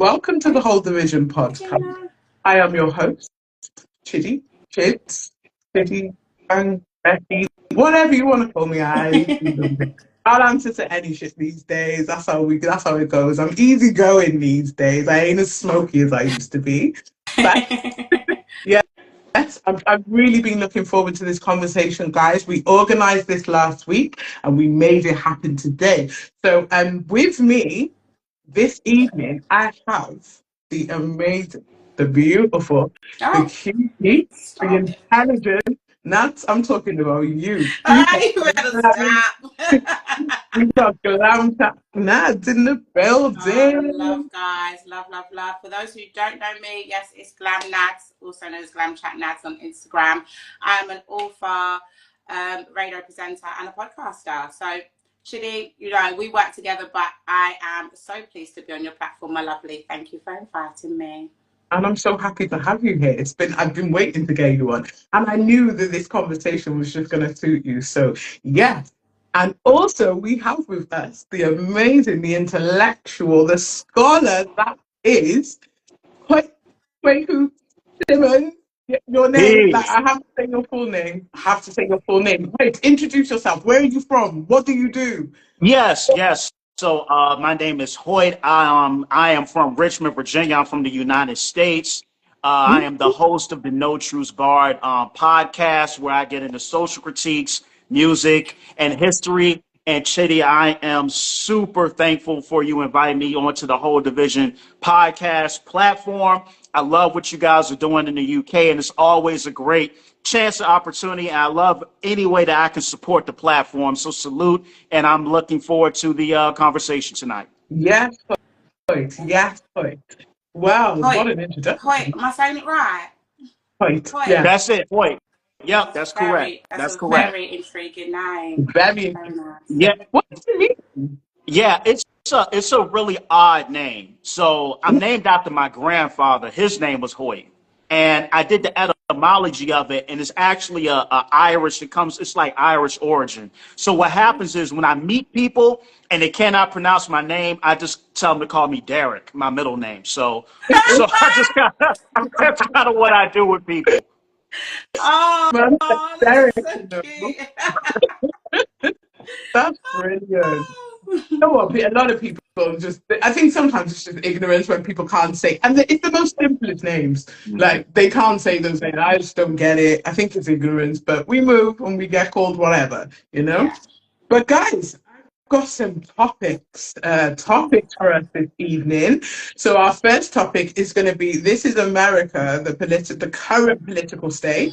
Welcome to the Whole Division podcast. I am your host, Chidzz, and Becky, whatever you want to call me. I'll answer to any shit these days. That's how it goes. I'm easygoing these days. I ain't as smoky as I used to be. But yeah. Yes, I've really been looking forward to this conversation, guys. We organized this last week and we made it happen today. So, with me this evening, I have the amazing, the beautiful, the cutie, the intelligent Nats. I'm talking about you. You better stop. We got Glam Chat Nadz in the building. Love, guys. Love. For those who don't know me, yes, it's Glam Nadz, also known as Glam Chat Nadz on Instagram. I'm an author, radio presenter, and a podcaster. So, Chidi, we work together, but I am so pleased to be on your platform, my lovely. Thank you for inviting me. And I'm so happy to have you here. I've been waiting to get you on. And I knew that this conversation was just going to suit you. So, yes. And also, we have with us the amazing, the intellectual, the scholar that is Hoyt Kwaku Timmons. Your name, like, I have to say your full name. Wait, introduce yourself. Where are you from? What do you do? Yes. So my name is Hoyt. I am from Richmond, Virginia. I'm from the United States. I am the host of the No Truths Barred podcast, where I get into social critiques, music, and history. And Chidi, I am super thankful for you inviting me onto the Whole Division podcast platform. I love what you guys are doing in the UK, and it's always a great chance and opportunity. And I love any way that I can support the platform. So salute, and I'm looking forward to the conversation tonight. Yes, Hoyt. Yes, Hoyt. Wow, Hoyt, what an introduction. Hoyt, am I saying it right? Hoyt. Yeah. That's it, Hoyt. Yep, that's correct. That's correct. Very intriguing name. Very nice. Yeah. What does it mean? Yeah, it's a really odd name. So I'm named after my grandfather. His name was Hoyt, and I did the etymology of it, and it's actually a Irish. It's like Irish origin. So what happens is when I meet people and they cannot pronounce my name, I just tell them to call me Derek, my middle name. So that's kind of what I do with people. Derek. That's so cute. That's brilliant. You know what? A lot of people I think sometimes it's just ignorance when people can't say, and it's the most simplest names. Like, they can't say those names. I just don't get it. I think it's ignorance, but we move and we get called whatever, Yeah. But guys, I've got some topics for us this evening. So our first topic is going to be, this is America, the current political state.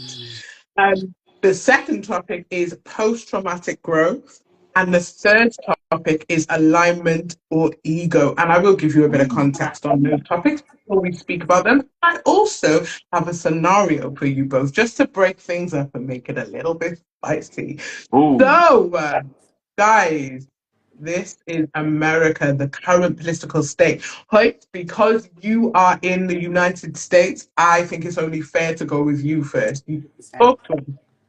The second topic is post-traumatic growth. And the third topic is alignment or ego. And I will give you a bit of context on those topics before we speak about them. I also have a scenario for you both, just to break things up and make it a little bit spicy. Ooh. So, guys, this is America, the current political state. Hoyt, because you are in the United States, I think it's only fair to go with you first. You spoke to us.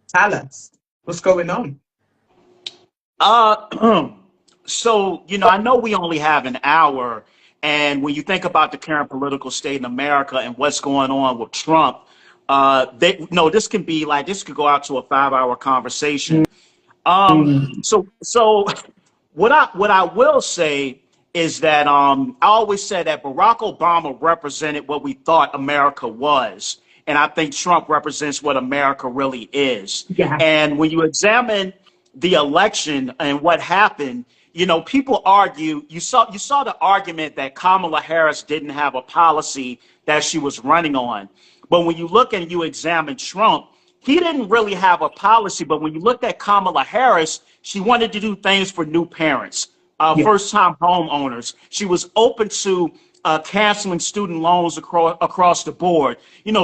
Tell us what's going on. So, I know we only have an hour, and when you think about the current political state in America and what's going on with Trump, this could go out to a 5-hour conversation. So what I will say is that I always said that Barack Obama represented what we thought America was, and I think Trump represents what America really is. Yeah. And when you examine the election and what happened, people argue. You saw the argument that Kamala Harris didn't have a policy that she was running on. But when you look and you examine Trump, he didn't really have a policy. But when you looked at Kamala Harris, she wanted to do things for new parents, first-time homeowners. She was open to canceling student loans across the board.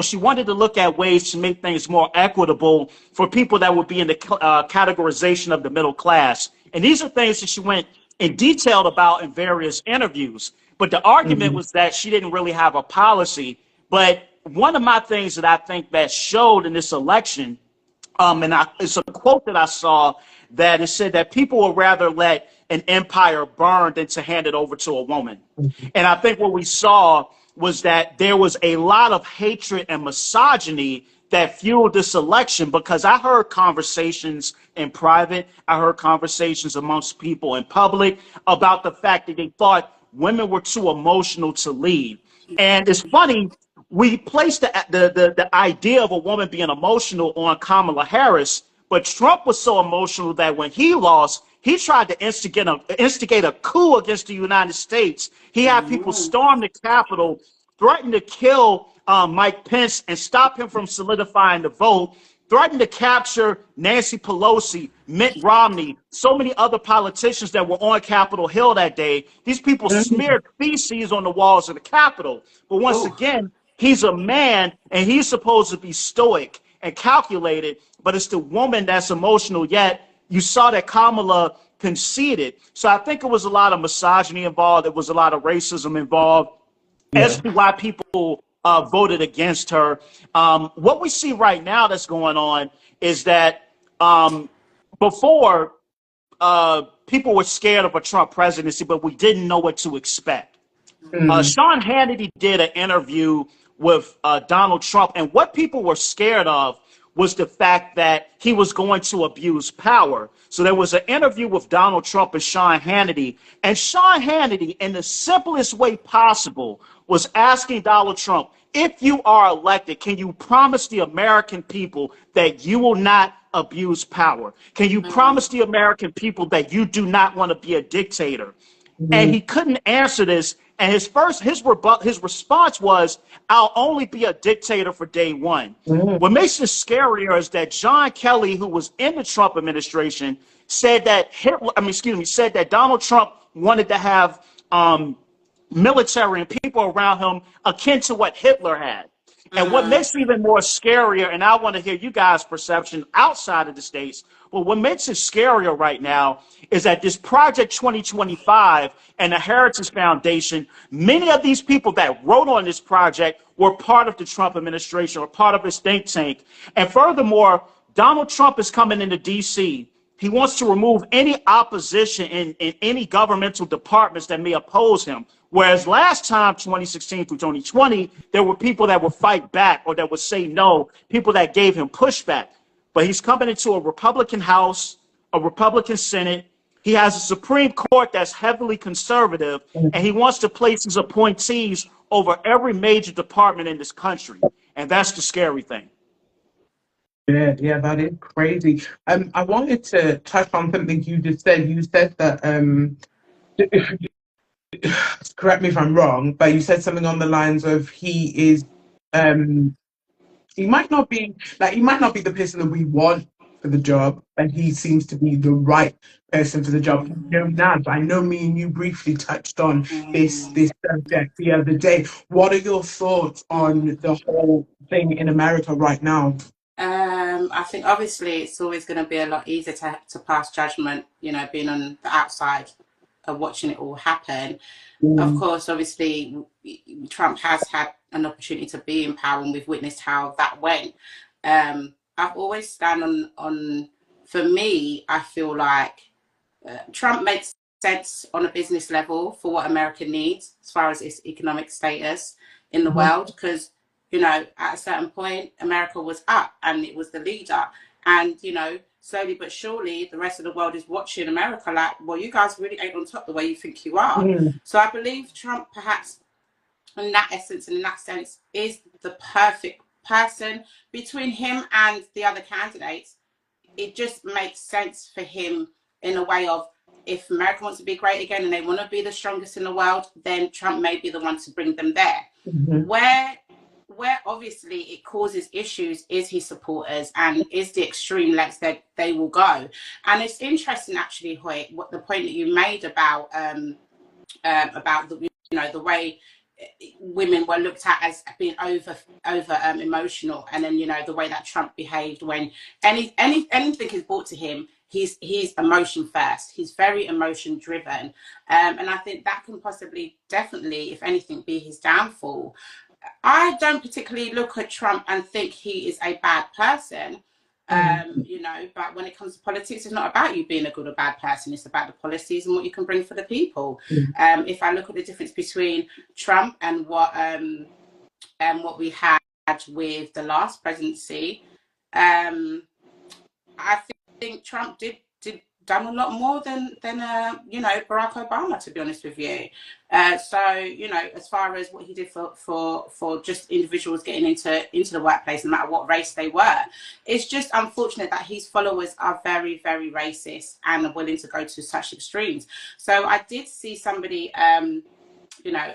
She wanted to look at ways to make things more equitable for people that would be in the categorization of the middle class. And these are things that she went in detail about in various interviews. But the argument was that she didn't really have a policy. But one of my things that I think that showed in this election, it's a quote that I saw, that it said that people would rather let an empire burn than to hand it over to a woman. Mhm. And I think what we saw was that there was a lot of hatred and misogyny that fueled this election, because I heard conversations in private, I heard conversations amongst people in public about the fact that they thought women were too emotional to lead. And it's funny, we placed the idea of a woman being emotional on Kamala Harris, but Trump was so emotional that when he lost, he tried to instigate a coup against the United States. He had people storm the Capitol, threaten to kill Mike Pence and stop him from solidifying the vote, threatened to capture Nancy Pelosi, Mitt Romney, so many other politicians that were on Capitol Hill that day. These people smeared feces on the walls of the Capitol. But once again, he's a man and he's supposed to be stoic and calculated, but it's the woman that's emotional. Yet you saw that Kamala conceded. So I think it was a lot of misogyny involved. There was a lot of racism involved as to why people voted against her. What we see right now that's going on is that before people were scared of a Trump presidency, but we didn't know what to expect. Sean Hannity did an interview with Donald Trump, and what people were scared of was the fact that he was going to abuse power. So there was an interview with Donald Trump and Sean Hannity, and Sean Hannity, in the simplest way possible, was asking Donald Trump, if you are elected, can you promise the American people that you will not abuse power? Can you promise the American people that you do not want to be a dictator? And he couldn't answer this. And his response was, I'll only be a dictator for day one. What makes this scarier is that John Kelly, who was in the Trump administration, said that said that Donald Trump wanted to have military and people around him akin to what Hitler had. And what makes it even more scarier, and I want to hear you guys' perception outside of the States, but what makes it scarier right now is that this Project 2025 and the Heritage Foundation, many of these people that wrote on this project were part of the Trump administration or part of his think tank. And furthermore, Donald Trump is coming into D.C. He wants to remove any opposition in any governmental departments that may oppose him. Whereas last time, 2016 through 2020, there were people that would fight back or that would say no, people that gave him pushback. But he's coming into a Republican House, a Republican Senate. He has a Supreme Court that's heavily conservative, and he wants to place his appointees over every major department in this country. And that's the scary thing. Yeah, that is crazy. I wanted to touch on something you just said. You said that correct me if I'm wrong, but you said something on the lines of he might not be the person that we want for the job, and he seems to be the right person for the job. Nadz, I know me and you briefly touched on this subject the other day. What are your thoughts on the whole thing in America right now? I think obviously it's always going to be a lot easier to pass judgment, being on the outside of watching it all happen. Of course, obviously, Trump has had an opportunity to be in power, and we've witnessed how that went. I've always stand on, for me, I feel like Trump makes sense on a business level for what America needs as far as its economic status in the world, because, at a certain point, America was up and it was the leader. And, slowly but surely, the rest of the world is watching America like, well, you guys really ain't on top the way you think you are. So I believe Trump, perhaps, in that essence and in that sense, is the perfect person. Between him and the other candidates, it just makes sense for him in a way of, if America wants to be great again and they want to be the strongest in the world, then Trump may be the one to bring them there. Where obviously it causes issues is his supporters and is the extreme lengths that they will go. And it's interesting, actually, Hoyt, what the point that you made about the way women were looked at as being over emotional, and then the way that Trump behaved when anything is brought to him. He's emotion first. He's very emotion driven, and I think that can possibly, definitely, if anything, be his downfall. I don't particularly look at Trump and think he is a bad person. You know, but when it comes to politics, it's not about you being a good or bad person. It's about the policies and what you can bring for the people. If I look at the difference between Trump and what we had with the last presidency, I think Trump did done a lot more than you know, Barack Obama, to be honest with you. So, you know, as far as what he did for just individuals getting into the workplace, no matter what race they were, it's just unfortunate that his followers are very, very racist and are willing to go to such extremes. So I did see somebody, you know,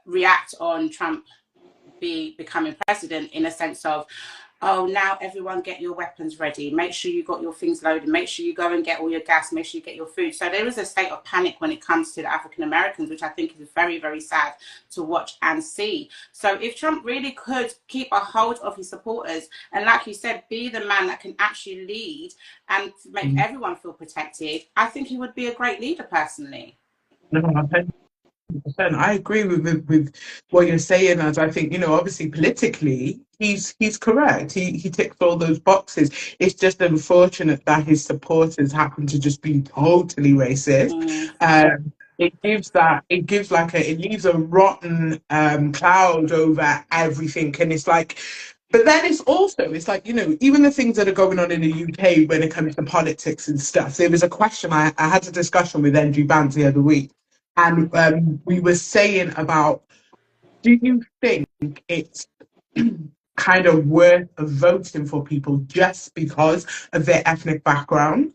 react on Trump becoming president in a sense of, oh, now everyone get your weapons ready. Make sure you got your things loaded. Make sure you go and get all your gas. Make sure you get your food. So there is a state of panic when it comes to the African Americans, which I think is very, very sad to watch and see. So if Trump really could keep a hold of his supporters and, like you said, be the man that can actually lead and make everyone feel protected, I think he would be a great leader personally. No, I agree with what you're saying, as I think, you know, obviously politically he's correct. He ticks all those boxes. It's just unfortunate that his supporters happen to just be totally racist. It leaves a rotten cloud over everything, and it's like. But then it's like, you know, even the things that are going on in the UK when it comes to politics and stuff. There was a question, I had a discussion with Andrew Vance the other week, and we were saying about, do you think it's kind of worth voting for people just because of their ethnic background?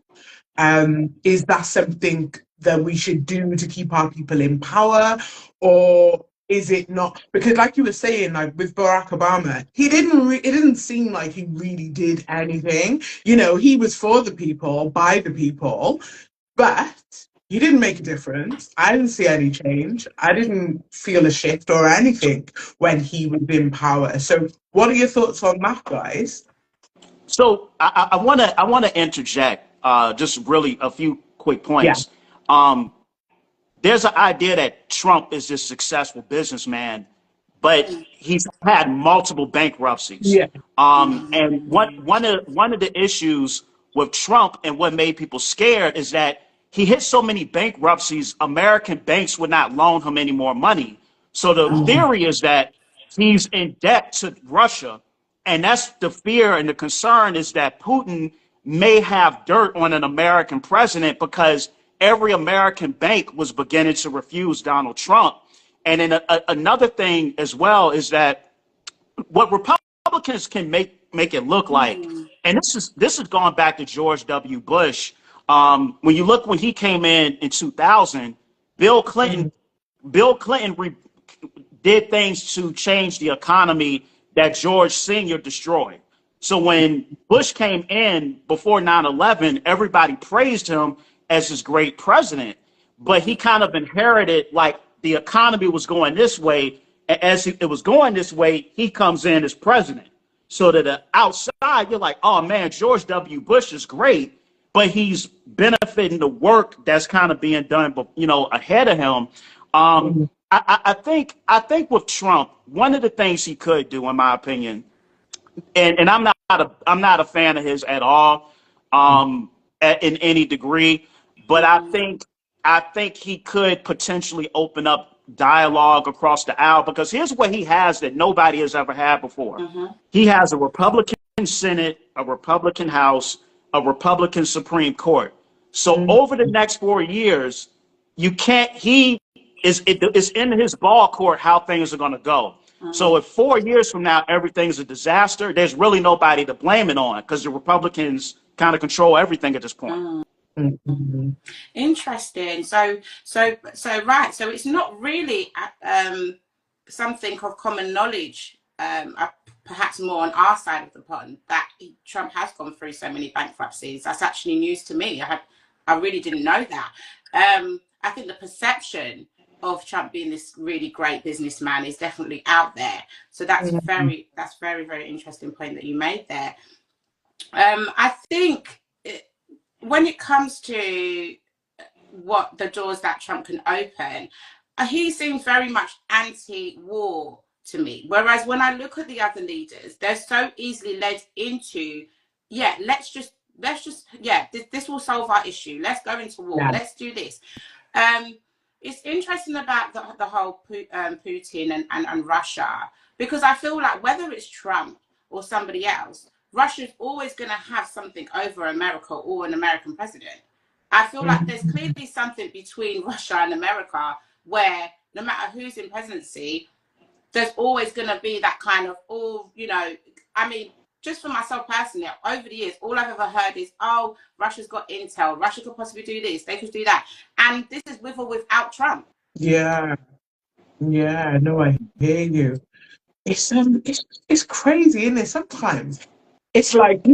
Is that something that we should do to keep our people in power, or is it not? Because, like you were saying, like with Barack Obama, it didn't seem like he really did anything. You know, he was for the people, by the people, but he didn't make a difference. I didn't see any change. I didn't feel a shift or anything when he was in power. So what are your thoughts on that, guys? So I want to interject just really a few quick points. Yeah. There's an idea that Trump is this successful businessman, but he's had multiple bankruptcies. Yeah. And one of the issues with Trump and what made people scared is that he hit so many bankruptcies, American banks would not loan him any more money. So the theory is that he's in debt to Russia. And that's the fear, and the concern is that Putin may have dirt on an American president because every American bank was beginning to refuse Donald Trump. And then another thing as well is that what Republicans can make it look like, and this is going back to George W. Bush. When you look when he came in 2000, Bill Clinton did things to change the economy that George Sr. destroyed. So when Bush came in before 9/11, everybody praised him as his great president, but he kind of inherited, like, the economy was going this way. As it was going this way, he comes in as president. So to the outside, you're like, oh man, George W. Bush is great, but he's benefiting the work that's kind of being done, but you know, ahead of him. I think with Trump, one of the things he could do, in my opinion, and I'm not a fan of his at all, in any degree, but I think he could potentially open up dialogue across the aisle, because here's what he has that nobody has ever had before. He has a Republican Senate, a Republican House, a Republican Supreme Court. So over the next 4 years, it's in his ball court how things are going to go. So if 4 years from now everything's a disaster, there's really nobody to blame it on, because the Republicans kind of control everything at this point. Interesting. So right. So it's not really something of common knowledge, perhaps more on our side of the pond, that Trump has gone through so many bankruptcies. That's actually news to me. I really didn't know that. I think the perception of Trump being this really great businessman is definitely out there. So that's very, very interesting point that you made there. I think when it comes to what the doors that Trump can open, he seems very much anti-war to me. Whereas when I look at the other leaders, they're so easily led into yeah, yeah, this will solve our issue. Let's go into war. Yeah. Let's do this. Um, it's interesting about the whole Putin and Russia, because I feel like whether it's Trump or somebody else, Russia's always going to have something over America or an American president. I feel like there's clearly something between Russia and America where no matter who's in presidency, there's always going to be that kind of, I mean, just for myself personally, over the years, all I've ever heard is, oh, Russia's got intel. Russia could possibly do this. They could do that. And this is with or without Trump. Yeah. Yeah. No, I hear you. It's crazy, isn't it? Sometimes it's like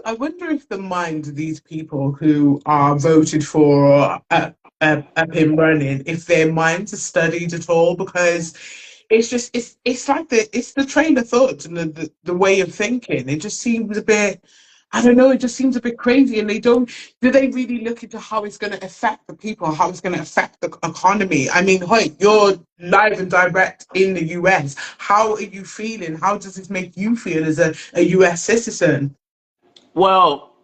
I wonder if the minds of these people who are voted for him running, if their minds are studied at all, because it's just it's like the train of thought and the way of thinking. It just seems a bit. I don't know. It just seems a bit crazy, and they don't. Do they really look into how it's going to affect the people, how it's going to affect the economy? I mean, Hoyt, you're live and direct in the US. How are you feeling? How does this make you feel as a US citizen? Well,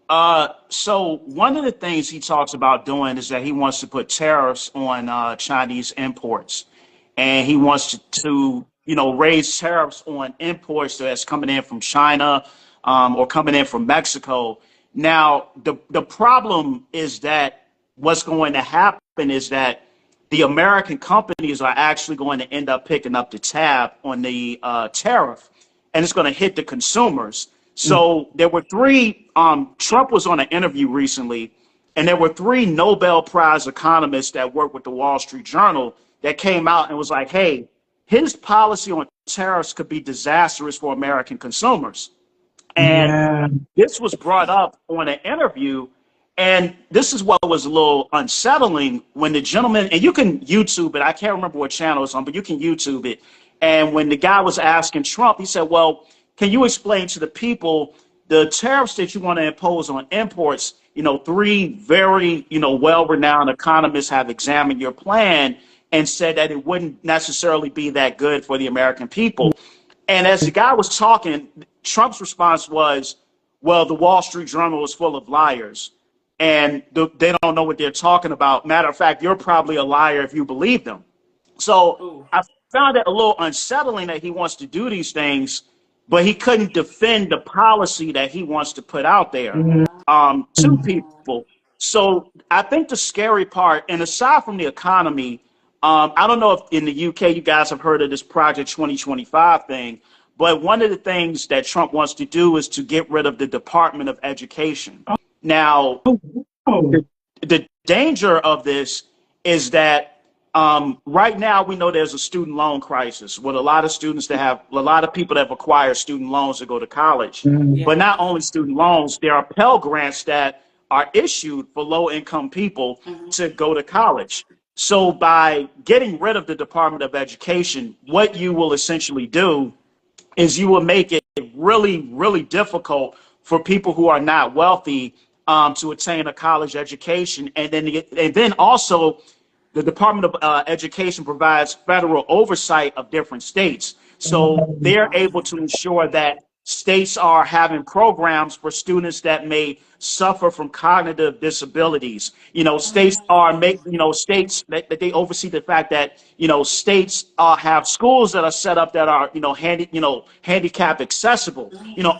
so one of the things he talks about doing is that he wants to put tariffs on Chinese imports, and he wants to raise tariffs on imports that's coming in from China or coming in from Mexico. Now, the problem is that what's going to happen is that the American companies are actually going to end up picking up the tab on the tariff, and it's going to hit the consumers. So there were three, Trump was on an interview recently, and there were three Nobel Prize economists that work with the Wall Street Journal that came out and was like, hey, his policy on tariffs could be disastrous for American consumers. And Yeah. this was brought up on an interview. And this is what was a little unsettling when the gentleman, and you can YouTube it, I can't remember what channel it's on, but you can YouTube it. And when the guy was asking Trump, he said, well, can you explain to the people the tariffs that you want to impose on imports? Three very, well-renowned economists have examined your plan and said that it wouldn't necessarily be that good for the American people. And as the guy was talking, Trump's response was, well, the Wall Street Journal is full of liars, and they don't know what they're talking about. Matter of fact, you're probably a liar if you believe them. So I found it a little unsettling that he wants to do these things, but he couldn't defend the policy that he wants to put out there to people. So I think the scary part, and aside from the economy, I don't know if in the UK you guys have heard of this Project 2025 thing, but one of the things that Trump wants to do is to get rid of the Department of Education. Now, the danger of this is that right now we know there's a student loan crisis with a lot of people that have acquired student loans to go to college. But not only student loans, there are Pell Grants that are issued for low-income people to go to college. So by getting rid of the Department of Education, what you will essentially do is you will make it really, really difficult for people who are not wealthy to attain a college education. And then also the Department of Education provides federal oversight of different states. So they're able to ensure that states are having programs for students that may suffer from cognitive disabilities. States are states that they oversee the fact that, states have schools that are set up that are, handicap accessible.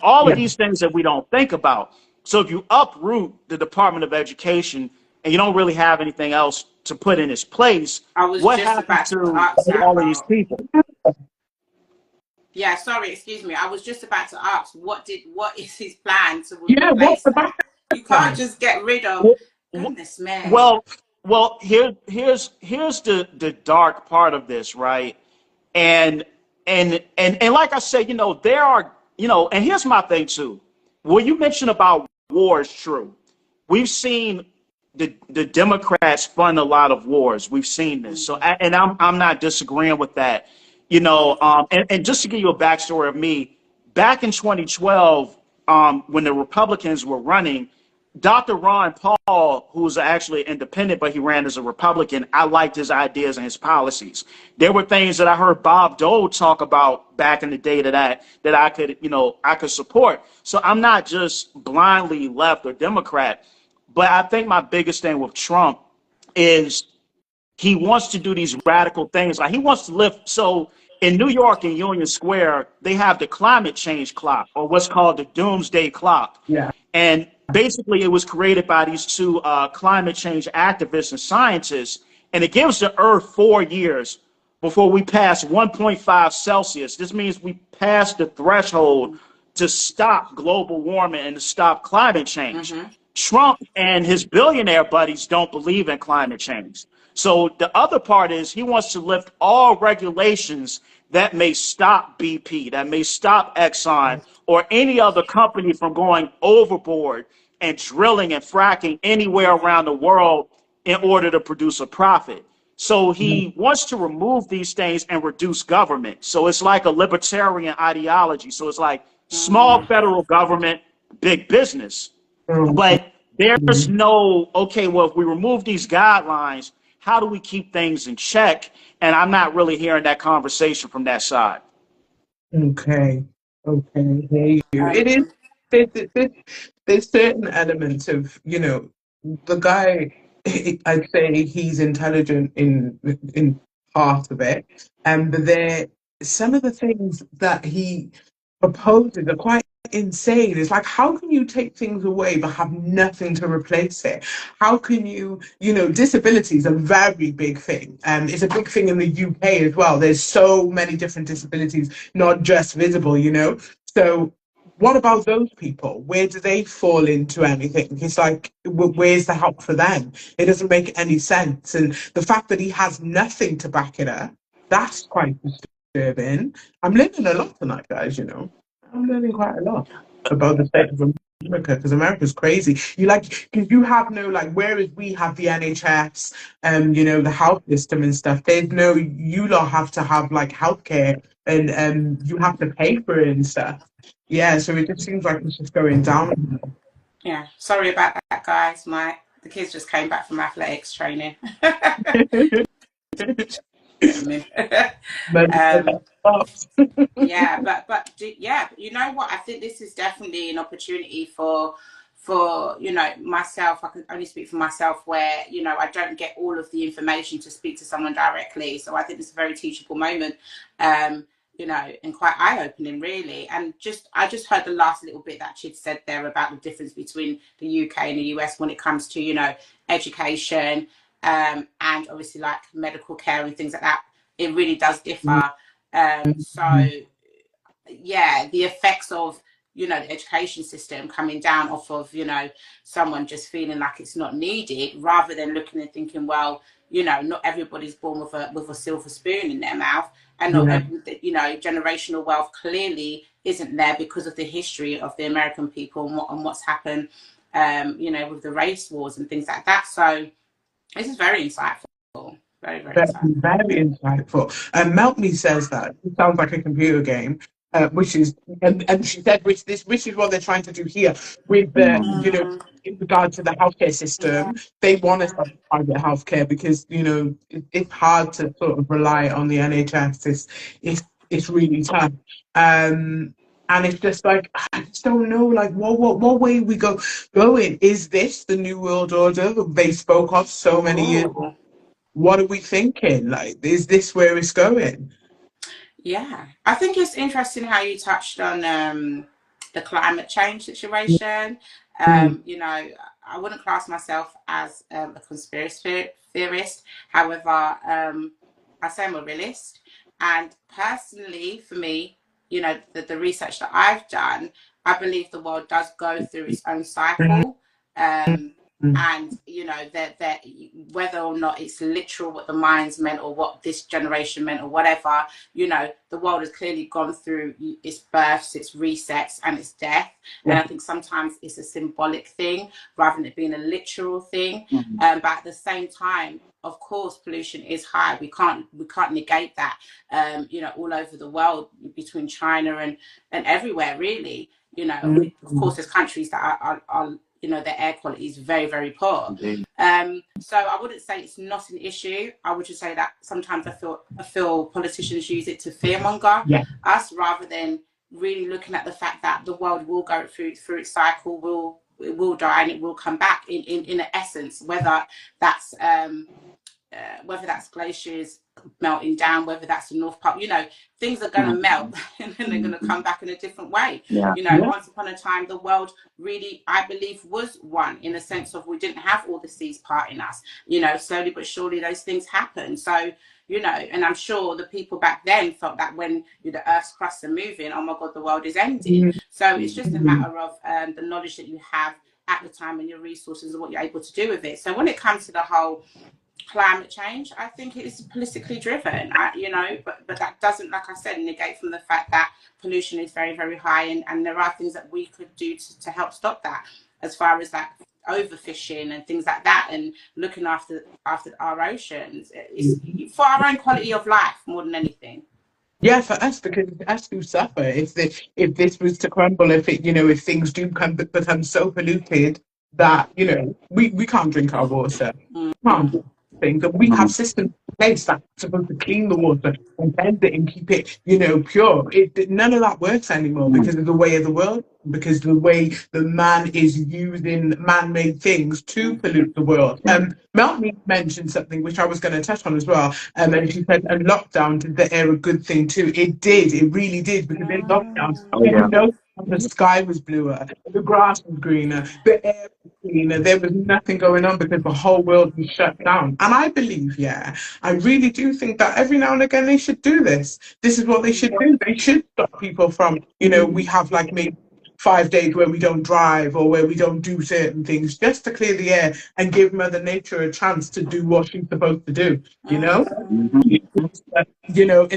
All of these things that we don't think about. So if you uproot the Department of Education and you don't really have anything else to put in its place, what happens to all of these people? Yeah, sorry, excuse me. I was just about to ask, what is his plan to replace that? You can't just get rid of goodness, man. Well, here's the dark part of this, right? And like I said, there are, and here's my thing too. What you mentioned about war is true. We've seen the Democrats fund a lot of wars. We've seen this. So, and I'm not disagreeing with that. And just to give you a backstory of me, back in 2012, when the Republicans were running, Dr. Ron Paul, who's actually independent, but he ran as a Republican, I liked his ideas and his policies. There were things that I heard Bob Dole talk about back in the day that I could, I could support. So I'm not just blindly left or Democrat, but I think my biggest thing with Trump is he wants to do these radical things. Like he wants to lift. So in New York in Union Square, they have the climate change clock, or what's called the doomsday clock. Yeah. And basically it was created by these two climate change activists and scientists. And it gives the earth 4 years before we pass 1.5 Celsius. This means we pass the threshold to stop global warming and to stop climate change. Trump and his billionaire buddies don't believe in climate change. So the other part is he wants to lift all regulations that may stop BP, that may stop Exxon or any other company from going overboard and drilling and fracking anywhere around the world in order to produce a profit. So he wants to remove these things and reduce government. So it's like a libertarian ideology. So it's like small federal government, big business. But there's no, okay, well, if we remove these guidelines, how do we keep things in check? And I'm not really hearing that conversation from that side. Okay. Hey, it is. There's certain elements of, the guy. I'd say he's intelligent in part of it, but some of the things that he proposes are quite insane. It's like, how can you take things away but have nothing to replace it? How can you, disability is a very big thing. It's a big thing in the UK as well. There's so many different disabilities, not just visible, So what about those people? Where do they fall into anything? It's like, where's the help for them? It doesn't make any sense. And the fact that he has nothing to back it up, that's quite disturbing. I'm learning a lot tonight, guys, I'm learning quite a lot about the state of America, because America's crazy. Because you have no, whereas we have the NHS, the health system and stuff, there's no, you lot have to have healthcare and you have to pay for it and stuff. Yeah, so it just seems like it's just going down. Yeah, sorry about that, guys. The kids just came back from athletics training. Yeah, but you know what? I think this is definitely an opportunity for myself. I can only speak for myself, where I don't get all of the information to speak to someone directly. So I think it's a very teachable moment, and quite eye-opening, really. And I just heard the last little bit that Chidzz said there about the difference between the UK and the US when it comes to education, and obviously medical care and things like that. It really does differ. So yeah, the effects of the education system coming down off of someone just feeling like it's not needed, rather than looking and thinking, well, not everybody's born with a silver spoon in their mouth, and not generational wealth clearly isn't there because of the history of the American people and what's happened with the race wars and things like that. So this is very insightful. Very, very insightful. Very insightful. And Meltme says that it sounds like a computer game, which is, and she said, which is what they're trying to do here with the, in regard to the healthcare system. They want us to have private healthcare because it's hard to sort of rely on the NHS. It's really tough. And it's just like, I just don't know, what way we going. Is this the new world order they spoke of so many years ago? What are we thinking? Is this where it's going? Yeah, I think it's interesting how you touched on the climate change situation. I wouldn't class myself as a conspiracy theorist. However, I say I'm a realist. And personally, for me, the research that I've done, I believe the world does go through its own cycle. And that whether or not it's literal what the Mayans meant or what this generation meant or whatever, the world has clearly gone through its births, its resets, and its death. And I think sometimes it's a symbolic thing rather than it being a literal thing. But at the same time, of course, pollution is high. We can't negate that. All over the world, between China and everywhere, really. Of course, there's countries that are you know, the air quality is very, very poor. So I wouldn't say it's not an issue. I would just say that sometimes I feel politicians use it to fearmonger us rather than really looking at the fact that the world will go through its cycle, it will die and it will come back in essence, whether that's glaciers melting down, whether that's the North Pole, you know, things are going to melt and then they're going to come back in a different way. You know, once upon a time, the world really, I believe, was one in a sense of we didn't have all the seas parting us. You know, slowly but surely those things happen. So, you know, and I'm sure the people back then felt that when the Earth's crust are moving, oh my God, the world is ending. So it's just a matter of the knowledge that you have at the time and your resources and what you're able to do with it. So when it comes to the whole climate change, I think it is politically driven, you know, but that doesn't, like I said, negate from the fact that pollution is very, very high, and there are things that we could do to help stop that, as far as like overfishing and things like that, and looking after our oceans. It's for our own quality of life more than anything. Yeah, for us, because us who suffer if this was to crumble, if things do become so polluted that we can't drink our water, can't do things, and we have systems in place that's supposed to clean the water and cleanse it and keep it pure. None of that works anymore because of the way of the world, because of the way the man is using man-made things to pollute the world. Melanie mentioned something which I was going to touch on as well, and she said a lockdown did the air a good thing too. It did, it really did, because in lockdown, the sky was bluer, the grass was greener, the air was cleaner, there was nothing going on because the whole world was shut down. And I believe, I really do think that every now and again they should do this. This is what they should do. They should stop people from, we have like maybe 5 days where we don't drive or where we don't do certain things, just to clear the air and give Mother Nature a chance to do what she's supposed to do, in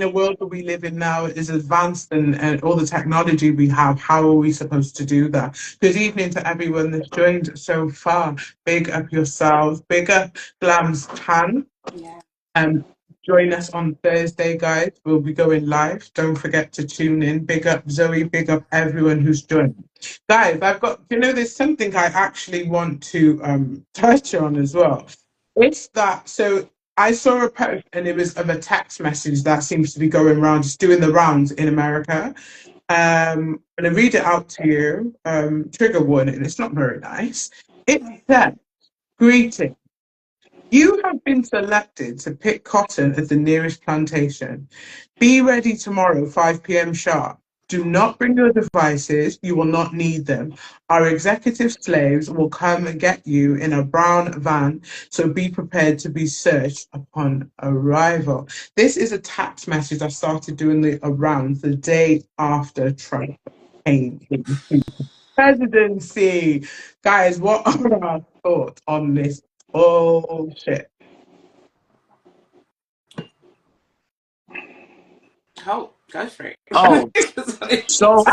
a world that we live in now is advanced and all the technology we have. How are we supposed to do that? Good evening to everyone that's joined so far. Big up yourselves. Big up Glam Chat Nadz. Join us on Thursday, guys. We'll be going live. Don't forget to tune in. Big up Zoe. Big up everyone who's joined. Guys, I've got, there's something I actually want to touch on as well. It's that, so I saw a post and it was of a text message that seems to be going around, just doing the rounds in America. I'm going to read it out to you. Trigger warning, it's not very nice. It said, "Greetings. You have been selected to pick cotton at the nearest plantation. Be ready tomorrow, 5 p.m. sharp. Do not bring your devices. You will not need them. Our executive slaves will come and get you in a brown van, so be prepared to be searched upon arrival." This is a text message I started doing the rounds the day after Trump came into presidency. Guys, what are our thoughts on this bullshit? Oh, go for it. So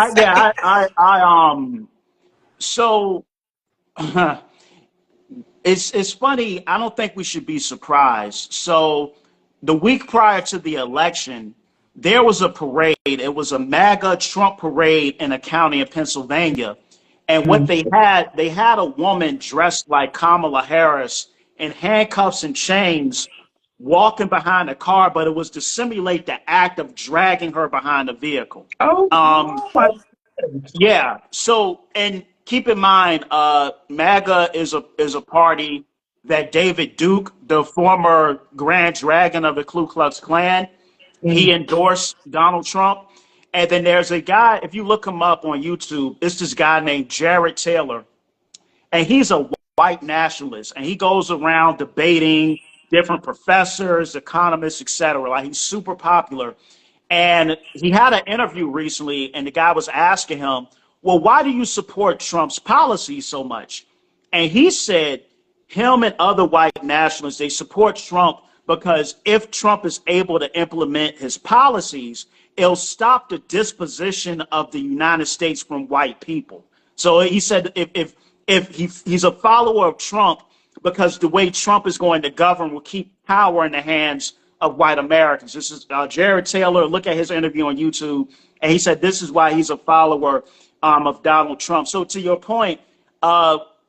it's funny. I don't think we should be surprised. So the week prior to the election, there was a parade. It was a MAGA Trump parade in a county in Pennsylvania. And what they had a woman dressed like Kamala Harris in handcuffs and chains walking behind a car, but it was to simulate the act of dragging her behind a vehicle. Yeah. So, and keep in mind, MAGA is a party that David Duke, the former Grand Dragon of the Ku Klux Klan, he endorsed Donald Trump. And then there's a guy, if you look him up on YouTube, it's this guy named Jared Taylor. And he's a white nationalist. And he goes around debating different professors, economists, etc. Like, he's super popular. And he had an interview recently, and the guy was asking him, well, why do you support Trump's policies so much? And he said him and other white nationalists, they support Trump because if Trump is able to implement his policies, it'll stop the disposition of the United States from white people. So he said if he's a follower of Trump because the way Trump is going to govern will keep power in the hands of white Americans. This is Jared Taylor. Look at his interview on YouTube. And he said this is why he's a follower of Donald Trump. So to your point,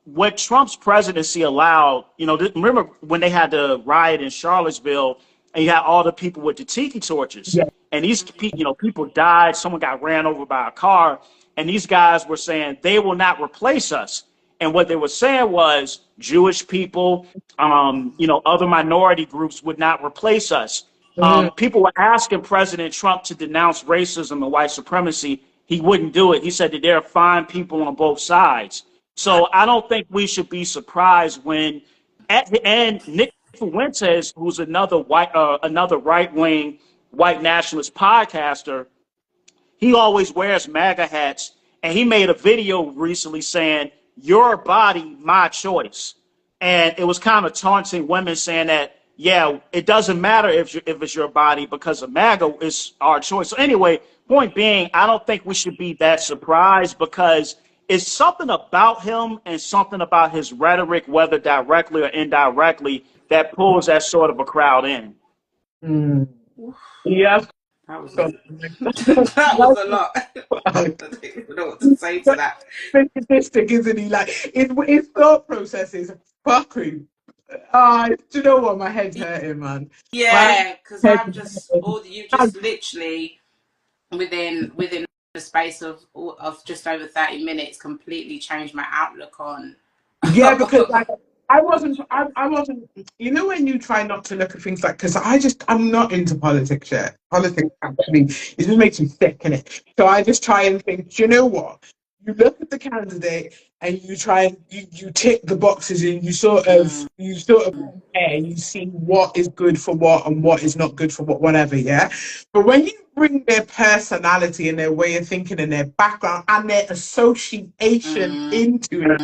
what Trump's presidency allowed, remember when they had the riot in Charlottesville and you had all the people with the tiki torches, Yeah. and these people died, someone got ran over by a car, and these guys were saying they will not replace us. And what they were saying was Jewish people, other minority groups would not replace us. People were asking President Trump to denounce racism and white supremacy. He wouldn't do it. He said that there are fine people on both sides. So I don't think we should be surprised when, and Nick Fuentes, who's another right-wing white nationalist podcaster, he always wears MAGA hats, and he made a video recently saying, "Your body, my choice." And it was kind of taunting women, saying that, yeah, it doesn't matter if it's your body because of MAGA is our choice. So anyway, point being, I don't think we should be that surprised because it's something about him and something about his rhetoric, whether directly or indirectly, that pulls that sort of a crowd in. Yeah. That was that was a lot. I don't know what to say to that. Sadistic, isn't he? Like his thought process is fucking. Do you know what? My head's hurting, man. Yeah, because I'm just you just literally within the space of just over 30 minutes completely changed my outlook on. Yeah, because I wasn't, when you try not to look at things like, because I'm not into politics yet. Politics, actually, it just makes me sick, innit? So I just try and think, do you know what? You look at the candidate and you try and you tick the boxes and you sort of compare and you see what is good for what and what is not good for what, whatever, yeah? But when you bring their personality and their way of thinking and their background and their association into it,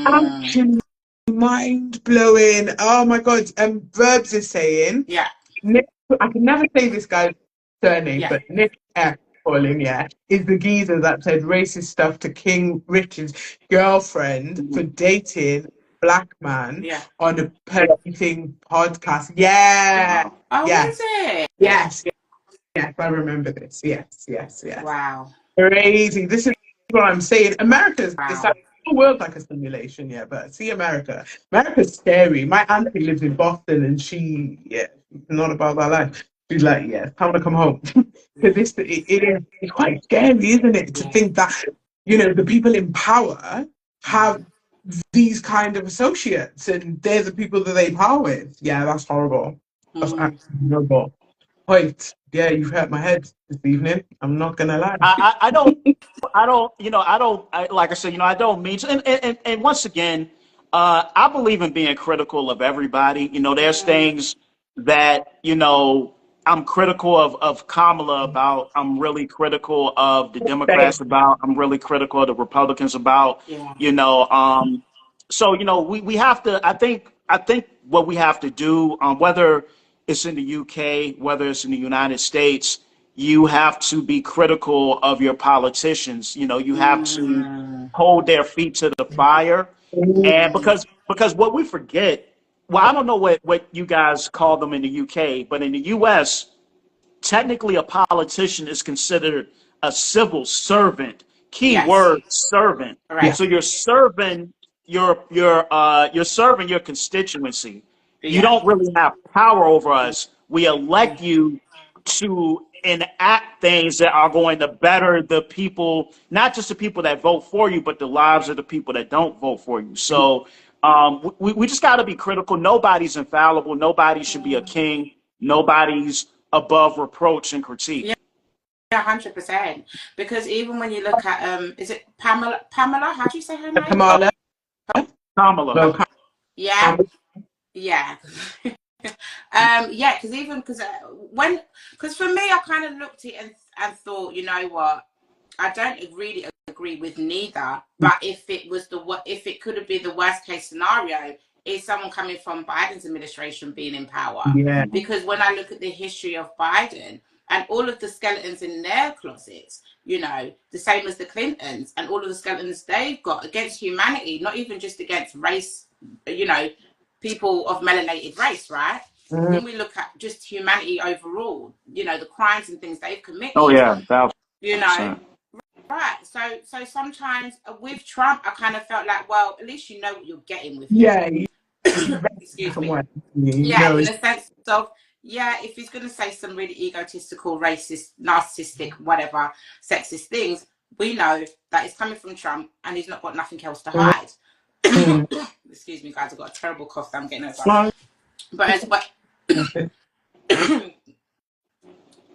actually mind blowing. Oh my god. Verbs is saying, yeah, Nick, I can never say this guy's surname, but Nick F. calling, is the geezer that said racist stuff to King Richard's girlfriend for dating black man on a parenting podcast. Yeah. Oh, yes. is it? Yes. Yes, I remember this. Yes. Wow. Crazy. This is what I'm saying. America's the world's like a simulation, but see America's scary. My auntie lives in Boston and she's not about that life. She's like, time to come home. Because it's quite scary, isn't it? To think that, the people in power have these kind of associates and they're the people that they power with. Yeah, that's horrible. That's absolutely horrible. Hoyt, you've hurt my head this evening. I'm not gonna lie. I don't, like I said, I don't mean to, and once again, I believe in being critical of everybody. There's things that, I'm critical of Kamala about. I'm really critical of the Democrats about. I'm really critical of the Republicans about. So, we have to, I think what we have to do, whether it's in the UK, whether it's in the United States, you have to be critical of your politicians. You have to hold their feet to the fire. And because what we forget, well, I don't know what you guys call them in the UK, but in the US, technically a politician is considered a civil servant. Keyword servant. Right. So you're serving you're serving your constituency. You don't really have power over us. We elect you to enact things that are going to better the people, not just the people that vote for you, but the lives of the people that don't vote for you. So we just got to be critical. Nobody's infallible. Nobody should be a king. Nobody's above reproach and critique. Yeah, 100%. Because even when you look at, is it Pamela? How do you say her name? Kamala. Yeah. Yeah. Because for me, I kind of looked at it and thought, you know what, I don't really agree with neither. But if it could have been the worst case scenario, is someone coming from Biden's administration being in power? Yeah. Because when I look at the history of Biden and all of the skeletons in their closets, the same as the Clintons and all of the skeletons they've got against humanity, not even just against race, people of melanated race, right? When we look at just humanity overall, the crimes and things they've committed. Oh yeah, right. So sometimes with Trump, I kind of felt like, well, at least you know what you're getting with him. Yeah, Excuse me. you Yeah, know, in the sense of, yeah, if he's going to say some really egotistical, racist, narcissistic, whatever, sexist things, we know that it's coming from Trump and he's not got nothing else to hide. Excuse me, guys, I've got a terrible cough that I'm getting over. But as what?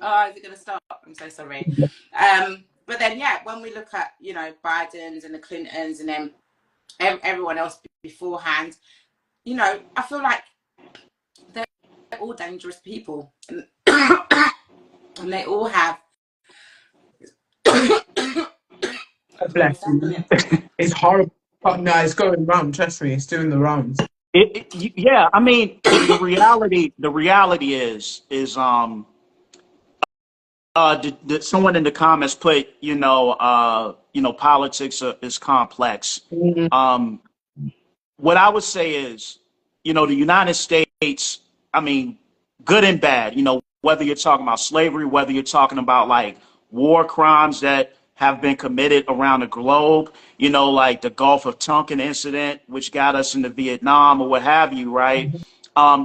Oh, is it going to stop? I'm so sorry. But then, yeah, when we look at, you know, Biden's and the Clintons and then everyone else beforehand, you know, I feel like they're all dangerous people. And they all have. bless you. It's horrible. But no, it's going round. Trust me, it's doing the rounds. Yeah, I mean, the reality is someone in the comments put, politics is complex. What I would say is, the United States, I mean, good and bad, whether you're talking about slavery, whether you're talking about like war crimes that have been committed around the globe, like the Gulf of Tonkin incident, which got us into Vietnam or what have you, right?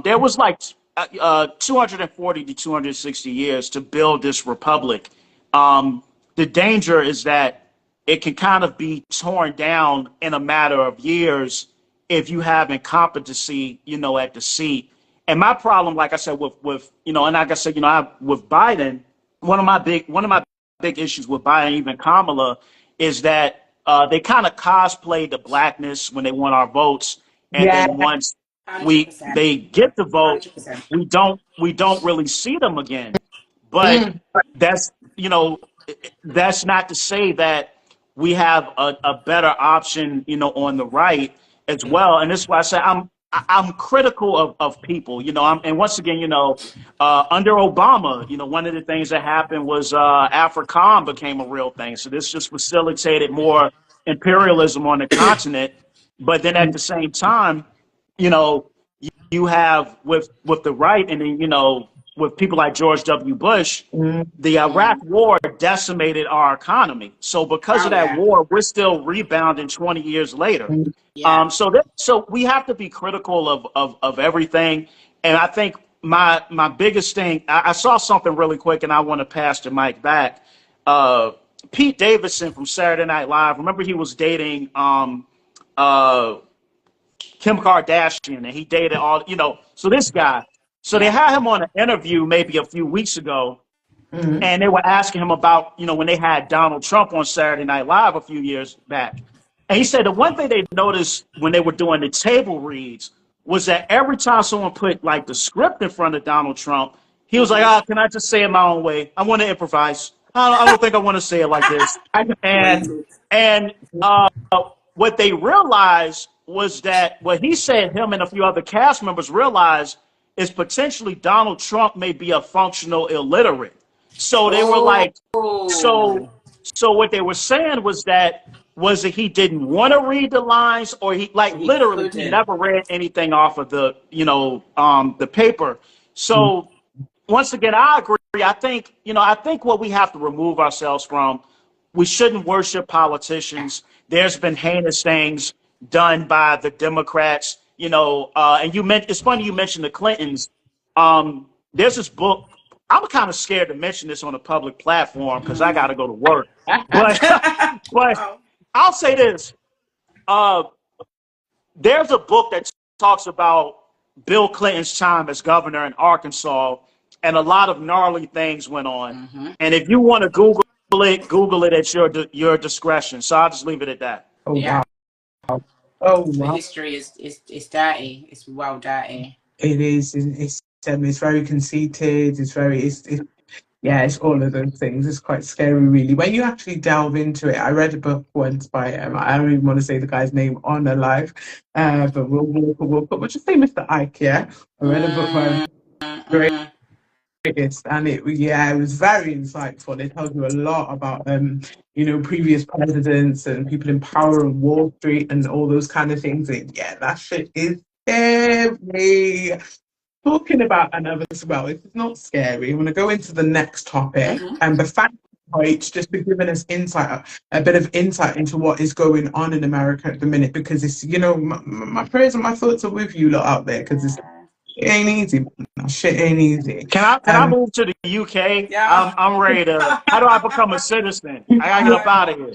There was like 240 to 260 years to build this republic. The danger is that it can kind of be torn down in a matter of years if you have incompetency, at the seat. And my problem, like I said, with and like I said, with Biden, one of my big issues with Biden, even Kamala, is that they kind of cosplay the blackness when they want our votes, and then once 100%. they get the vote, 100%. we don't really see them again. But that's that's not to say that we have a better option, on the right as well. And this is why I say I'm critical of people, and once again, under Obama, one of the things that happened was Afrikaan became a real thing. So this just facilitated more imperialism on the continent. But then at the same time, you have with the right, and then with people like George W. Bush, the Iraq War decimated our economy. So because of that war, we're still rebounding 20 years later. So we have to be critical of everything. And I think my biggest thing, I saw something really quick, and I want to pass the mic back. Pete Davidson from Saturday Night Live. Remember, he was dating Kim Kardashian, and he dated all, so this guy. So they had him on an interview maybe a few weeks ago, and they were asking him about, when they had Donald Trump on Saturday Night Live a few years back. And he said the one thing they noticed when they were doing the table reads was that every time someone put like the script in front of Donald Trump, he was like, can I just say it my own way? I want to improvise. I don't think I want to say it like this. And what they realized was that what he said, him and a few other cast members realized, is potentially Donald Trump may be a functional illiterate. So they were like, so what they were saying was that he didn't want to read the lines, or he literally he never read anything off of the the paper. So once again, I agree. I think what we have to remove ourselves from, we shouldn't worship politicians. There's been heinous things done by the Democrats, and it's funny you mentioned the Clintons. There's this book. I'm kind of scared to mention this on a public platform because I got to go to work. But I'll say this. There's a book that talks about Bill Clinton's time as governor in Arkansas, and a lot of gnarly things went on. And if you want to Google it at your discretion. So I'll just leave it at that. Wow. Oh, The wow. history is dirty. It's well dirty. It is. It's very conceited. It's all of those things. It's quite scary, really. When you actually delve into it, I read a book once by I don't even want to say the guy's name on the live, but we'll just say Mr. Ike. Yeah, I read a book by greatest, and it was very insightful. It tells you a lot about previous presidents and people in power and Wall Street and all those kind of things. That shit is scary. Talking about another as well, it's not scary. I'm going to go into the next topic, and the fact Hoyt, just for giving us insight, a bit of insight into what is going on in America at the minute, because it's, you know, my prayers and my thoughts are with you lot out there, because it ain't easy, man. Shit ain't easy. Can I move to the UK? Yeah. I'm ready to. How do I become a citizen? I gotta get up out of here.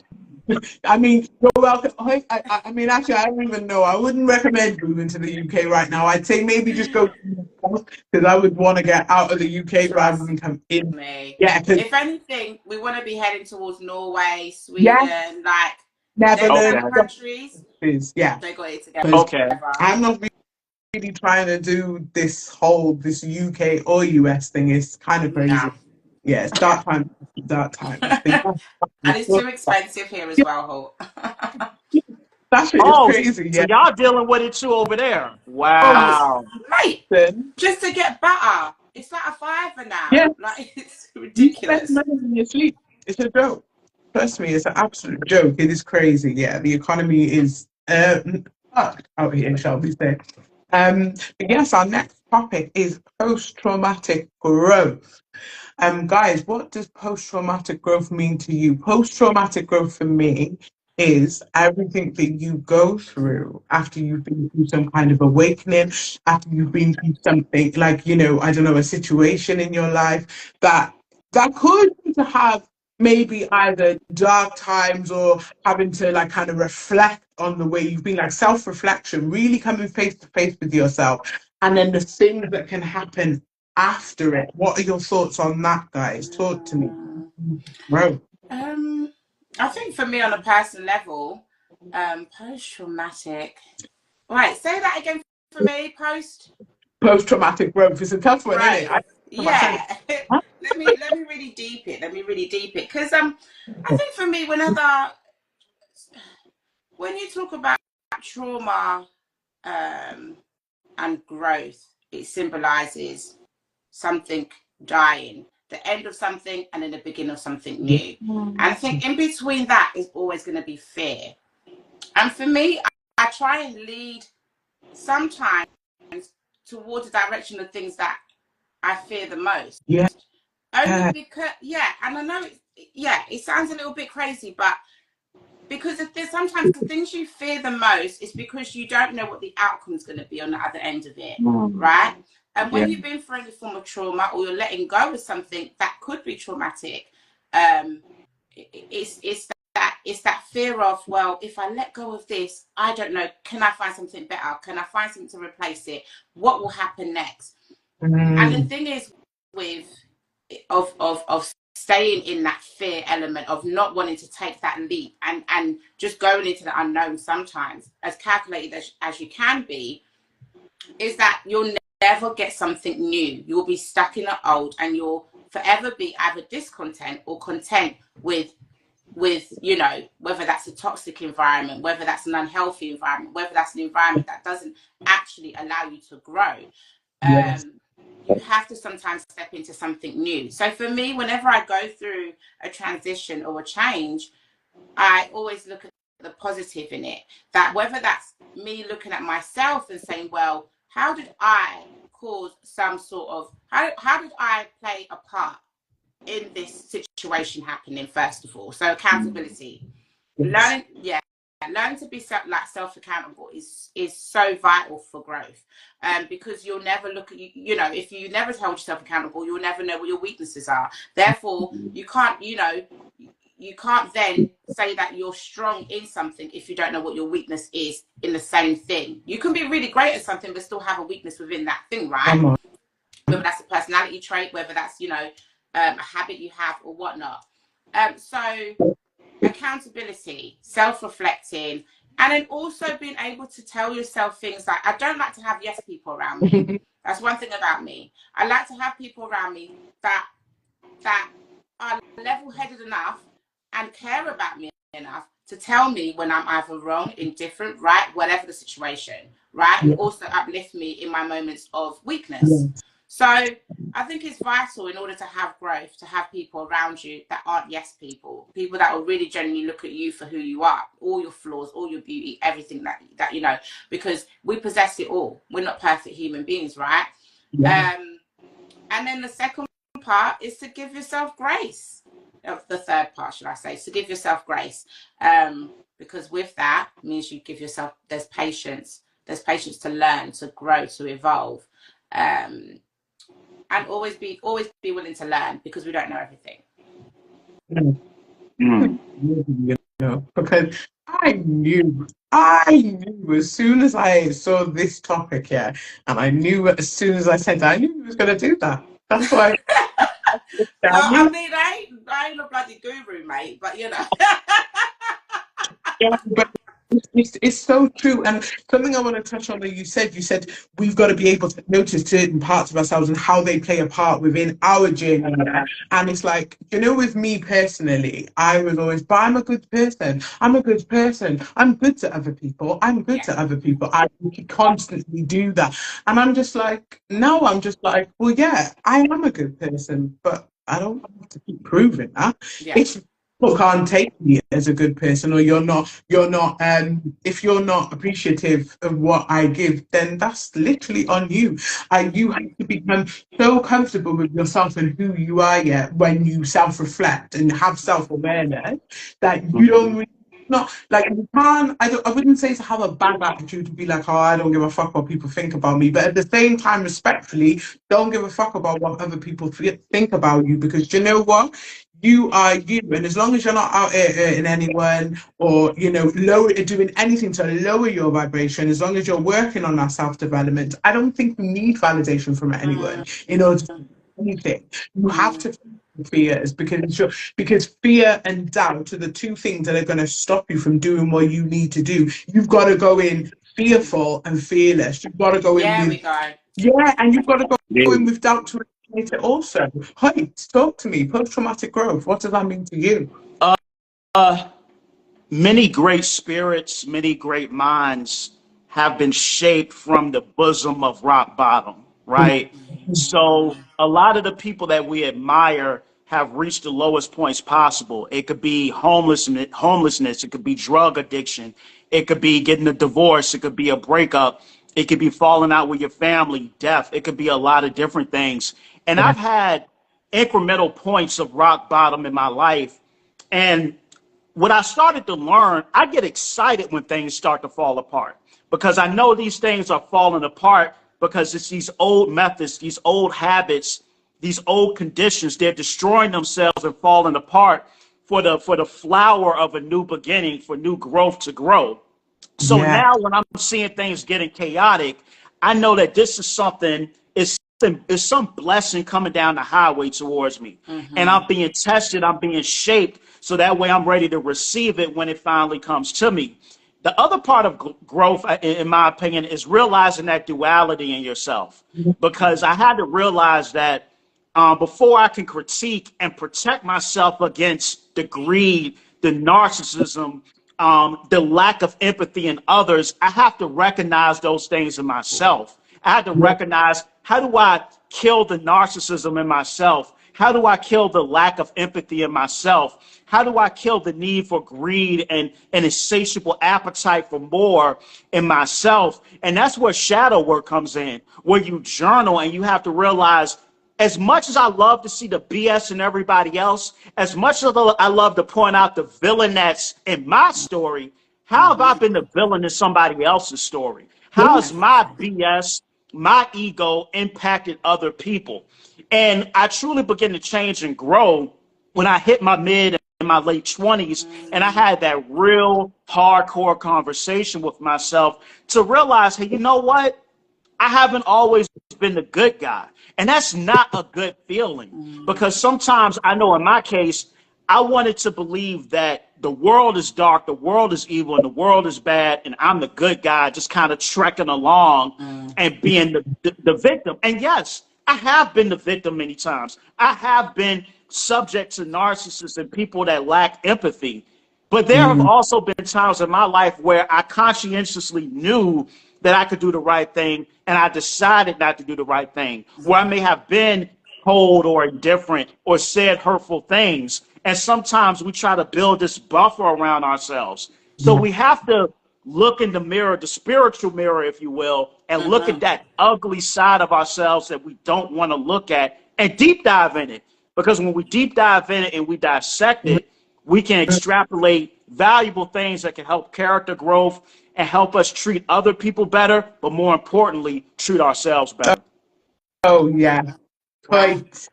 I mean, you're welcome. I mean, actually, I don't even know. I wouldn't recommend moving to the UK right now. I'd say maybe just go because I would want to get out of the UK rather than come in. Me. Yeah, if anything, we want to be heading towards Norway, Sweden, yeah, like Netherlands, them countries. yeah. They got it together. Okay. I'm not really trying to do this UK or US thing. It's kind of crazy. No. Yeah, it's dark time. Dark time. And it's too expensive here as well, Holt. That shit is crazy. So Yeah. y'all dealing with it too over there. Wow. Mate, just to get butter, it's like a $5 now. Yeah. Like, it's ridiculous. You spend money in your sleep. It's a joke. Trust me, it's an absolute joke. It is crazy. Yeah, the economy is fucked out here, shall we say. But yes, our next topic is post-traumatic growth. Guys, what does post-traumatic growth mean to you? Post-traumatic growth for me is everything that you go through after you've been through some kind of awakening, after you've been through something like, you know, I don't know, a situation in your life that could to have maybe either dark times or having to like kind of reflect on the way you've been, like self-reflection, really coming face to face with yourself, and then the things that can happen after it. What are your thoughts on that, guys? Talk to me, bro. I think for me on a personal level, post-traumatic. Right, say that again for me. Post-traumatic growth is a tough one, isn't it? Yeah. let me really deep it. Because I think for me, when you talk about trauma and growth, it symbolizes something dying, the end of something, and then the beginning of something new. And I think in between that is always going to be fear. And for me, I try and lead sometimes towards the direction of things that I fear the most. Yeah. Only because, and I know, it sounds a little bit crazy, but because sometimes the things you fear the most is because you don't know what the outcome is going to be on the other end of it, right? And when you've been through any form of trauma, or you're letting go of something that could be traumatic, it's that fear of, well, if I let go of this, I don't know, can I find something better? Can I find something to replace it? What will happen next? And the thing is of staying in that fear element of not wanting to take that leap and just going into the unknown, sometimes as calculated as you can be, is that you'll never get something new. You'll be stuck in the old, and you'll forever be either discontent or content with, you know, whether that's a toxic environment, whether that's an unhealthy environment, whether that's an environment that doesn't actually allow you to grow. You have to sometimes step into something new. So for me, whenever I go through a transition or a change, I always look at the positive in it. That whether that's me looking at myself and saying, well, how did I cause some sort of, how did I play a part in this situation happening, first of all? So accountability. Learning to be self-accountable is so vital for growth, because you'll never look at, you know, if you never hold yourself accountable, you'll never know what your weaknesses are. Therefore, you can't then say that you're strong in something if you don't know what your weakness is in the same thing. You can be really great at something but still have a weakness within that thing, right? Whether that's a personality trait, whether that's, you know, a habit you have or whatnot. So accountability, self-reflecting, and then also being able to tell yourself things like, I don't like to have yes people around me. That's one thing about me. I like to have people around me that are level-headed enough and care about me enough to tell me when I'm either wrong, indifferent, right, whatever the situation, right, and also uplift me in my moments of weakness. So I think it's vital, in order to have growth, to have people around you that aren't yes people that will really genuinely look at you for who you are, all your flaws, all your beauty, everything that you know, because we possess it all. We're not perfect human beings, right? And then the second part is to give yourself grace. the third part, should I say. So give yourself grace. Because with that means you give yourself, there's patience to learn, to grow, to evolve. And always be willing to learn, because we don't know everything. Mm. Because I knew as soon as I saw this topic here, and I knew as soon as I said that, I knew he was going to do that. That's why. Well, I mean, I ain't a bloody guru, mate, but you know. Yeah, but it's so true. And something I want to touch on that you said we've got to be able to notice certain parts of ourselves and how they play a part within our journey. And it's like, with me personally, I was always, but I'm a good person. I'm a good person. I'm good to other people. I'm good to other people. I constantly do that. And I'm just like, now I'm just like, well, yeah, I am a good person, but I don't have to keep proving that. Yeah. It's people can't take me as a good person, or you're not if you're not appreciative of what I give, then that's literally on you. You have to become so comfortable with yourself and who you are, when you self-reflect and have self-awareness, that you don't really, not like, you can't, I wouldn't say to have a bad attitude, to be like, oh, I don't give a fuck what people think about me, but at the same time, respectfully, don't give a fuck about what other people think about you, because you know what, you are you, and as long as you're not out here hurting anyone, or doing anything to lower your vibration, as long as you're working on that self-development, I don't think you need validation from anyone in order to do anything. You have to fears, because fear and doubt are the two things that are going to stop you from doing what you need to do. You've got to go in fearful and fearless. You've got to go in with and you've got to go in with doubt to it also. Hoyt, talk to me. Post-traumatic growth, what does that mean to you? Many great spirits, many great minds have been shaped from the bosom of rock bottom, right? So a lot of the people that we admire have reached the lowest points possible. It could be homelessness, it could be drug addiction, it could be getting a divorce, it could be a breakup, it could be falling out with your family, death, it could be a lot of different things. And I've had incremental points of rock bottom in my life. And what I started to learn, I get excited when things start to fall apart, because I know these things are falling apart because it's these old methods, these old habits, these old conditions. They're destroying themselves and falling apart for the flower of a new beginning, for new growth to grow. So now when I'm seeing things getting chaotic, I know that this is something, it's some blessing coming down the highway towards me. And I'm being tested, I'm being shaped, so that way I'm ready to receive it when it finally comes to me. The other part of growth, in my opinion, is realizing that duality in yourself. Because I had to realize that before I can critique and protect myself against the greed, the narcissism, the lack of empathy in others, I have to recognize those things in myself. I had to recognize, how do I kill the narcissism in myself? How do I kill the lack of empathy in myself? How do I kill the need for greed and an insatiable appetite for more in myself? And that's where shadow work comes in, where you journal and you have to realize, as much as I love to see the BS in everybody else, as much as I love to point out the villain that's in my story, how have I been the villain in somebody else's story? How has my BS, my ego impacted other people? And I truly began to change and grow when I hit my mid and my late 20s, and I had that real hardcore conversation with myself to realize, hey, you know what? I haven't always been the good guy. And that's not a good feeling, because sometimes, I know in my case, I wanted to believe that the world is dark, the world is evil, and the world is bad, and I'm the good guy, just kind of trekking along and being the victim. And yes, I have been the victim many times. I have been subject to narcissists and people that lack empathy. But there have also been times in my life where I conscientiously knew that I could do the right thing, and I decided not to do the right thing, where I may have been cold or indifferent or said hurtful things. And sometimes we try to build this buffer around ourselves. So we have to look in the mirror, the spiritual mirror, if you will, and look at that ugly side of ourselves that we don't want to look at, and deep dive in it. Because when we deep dive in it and we dissect it, we can extrapolate valuable things that can help character growth and help us treat other people better, but more importantly, treat ourselves better. Oh yeah. Wow. Quite.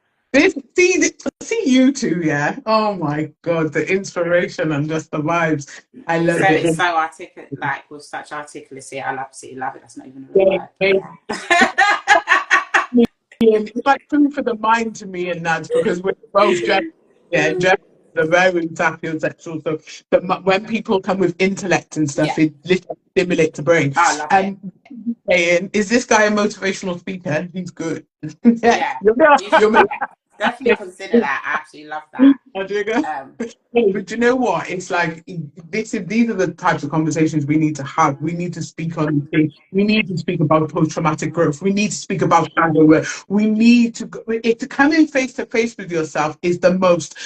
See you two, yeah. Oh my God, the inspiration and just the vibes. I You love said it it. so articulate, like with such articulacy. I absolutely love it. That's not even a real Yeah, word. Yeah. it's like food for the mind to me and Nads because we're both Jeff, the very sapiosexual. So when people come with intellect and stuff, Yeah. it literally stimulates the brain. I love it. Saying, is this guy a motivational speaker? He's good. Yeah. You should, You're definitely consider that. I absolutely love that. But you know what? It's like these are the types of conversations we need to have. We need to speak on things. We need to speak about post-traumatic growth. We need to speak about shadow work. We need to to come in face to face with yourself is the most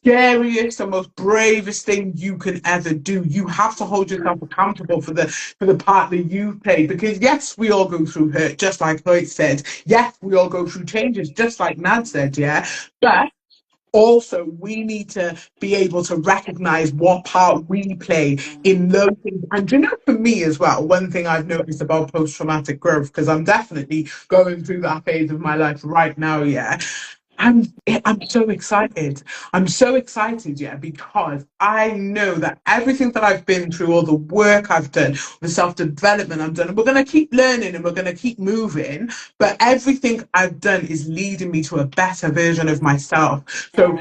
scariest, the most bravest thing you can ever do. You have to hold yourself accountable for the part that you play. Because yes, we all go through hurt, just like Hoyt said. Yes, we all go through changes, just like Nad said, yeah. But also we need to be able to recognize what part we play in those things. And you know, for me as well, one thing I've noticed about post-traumatic growth, because I'm definitely going through that phase of my life right now, yeah. I'm so excited. I'm so excited, yeah, because I know that everything that I've been through, all the work I've done, the self-development I've done, and we're going to keep learning and we're going to keep moving, but everything I've done is leading me to a better version of myself. So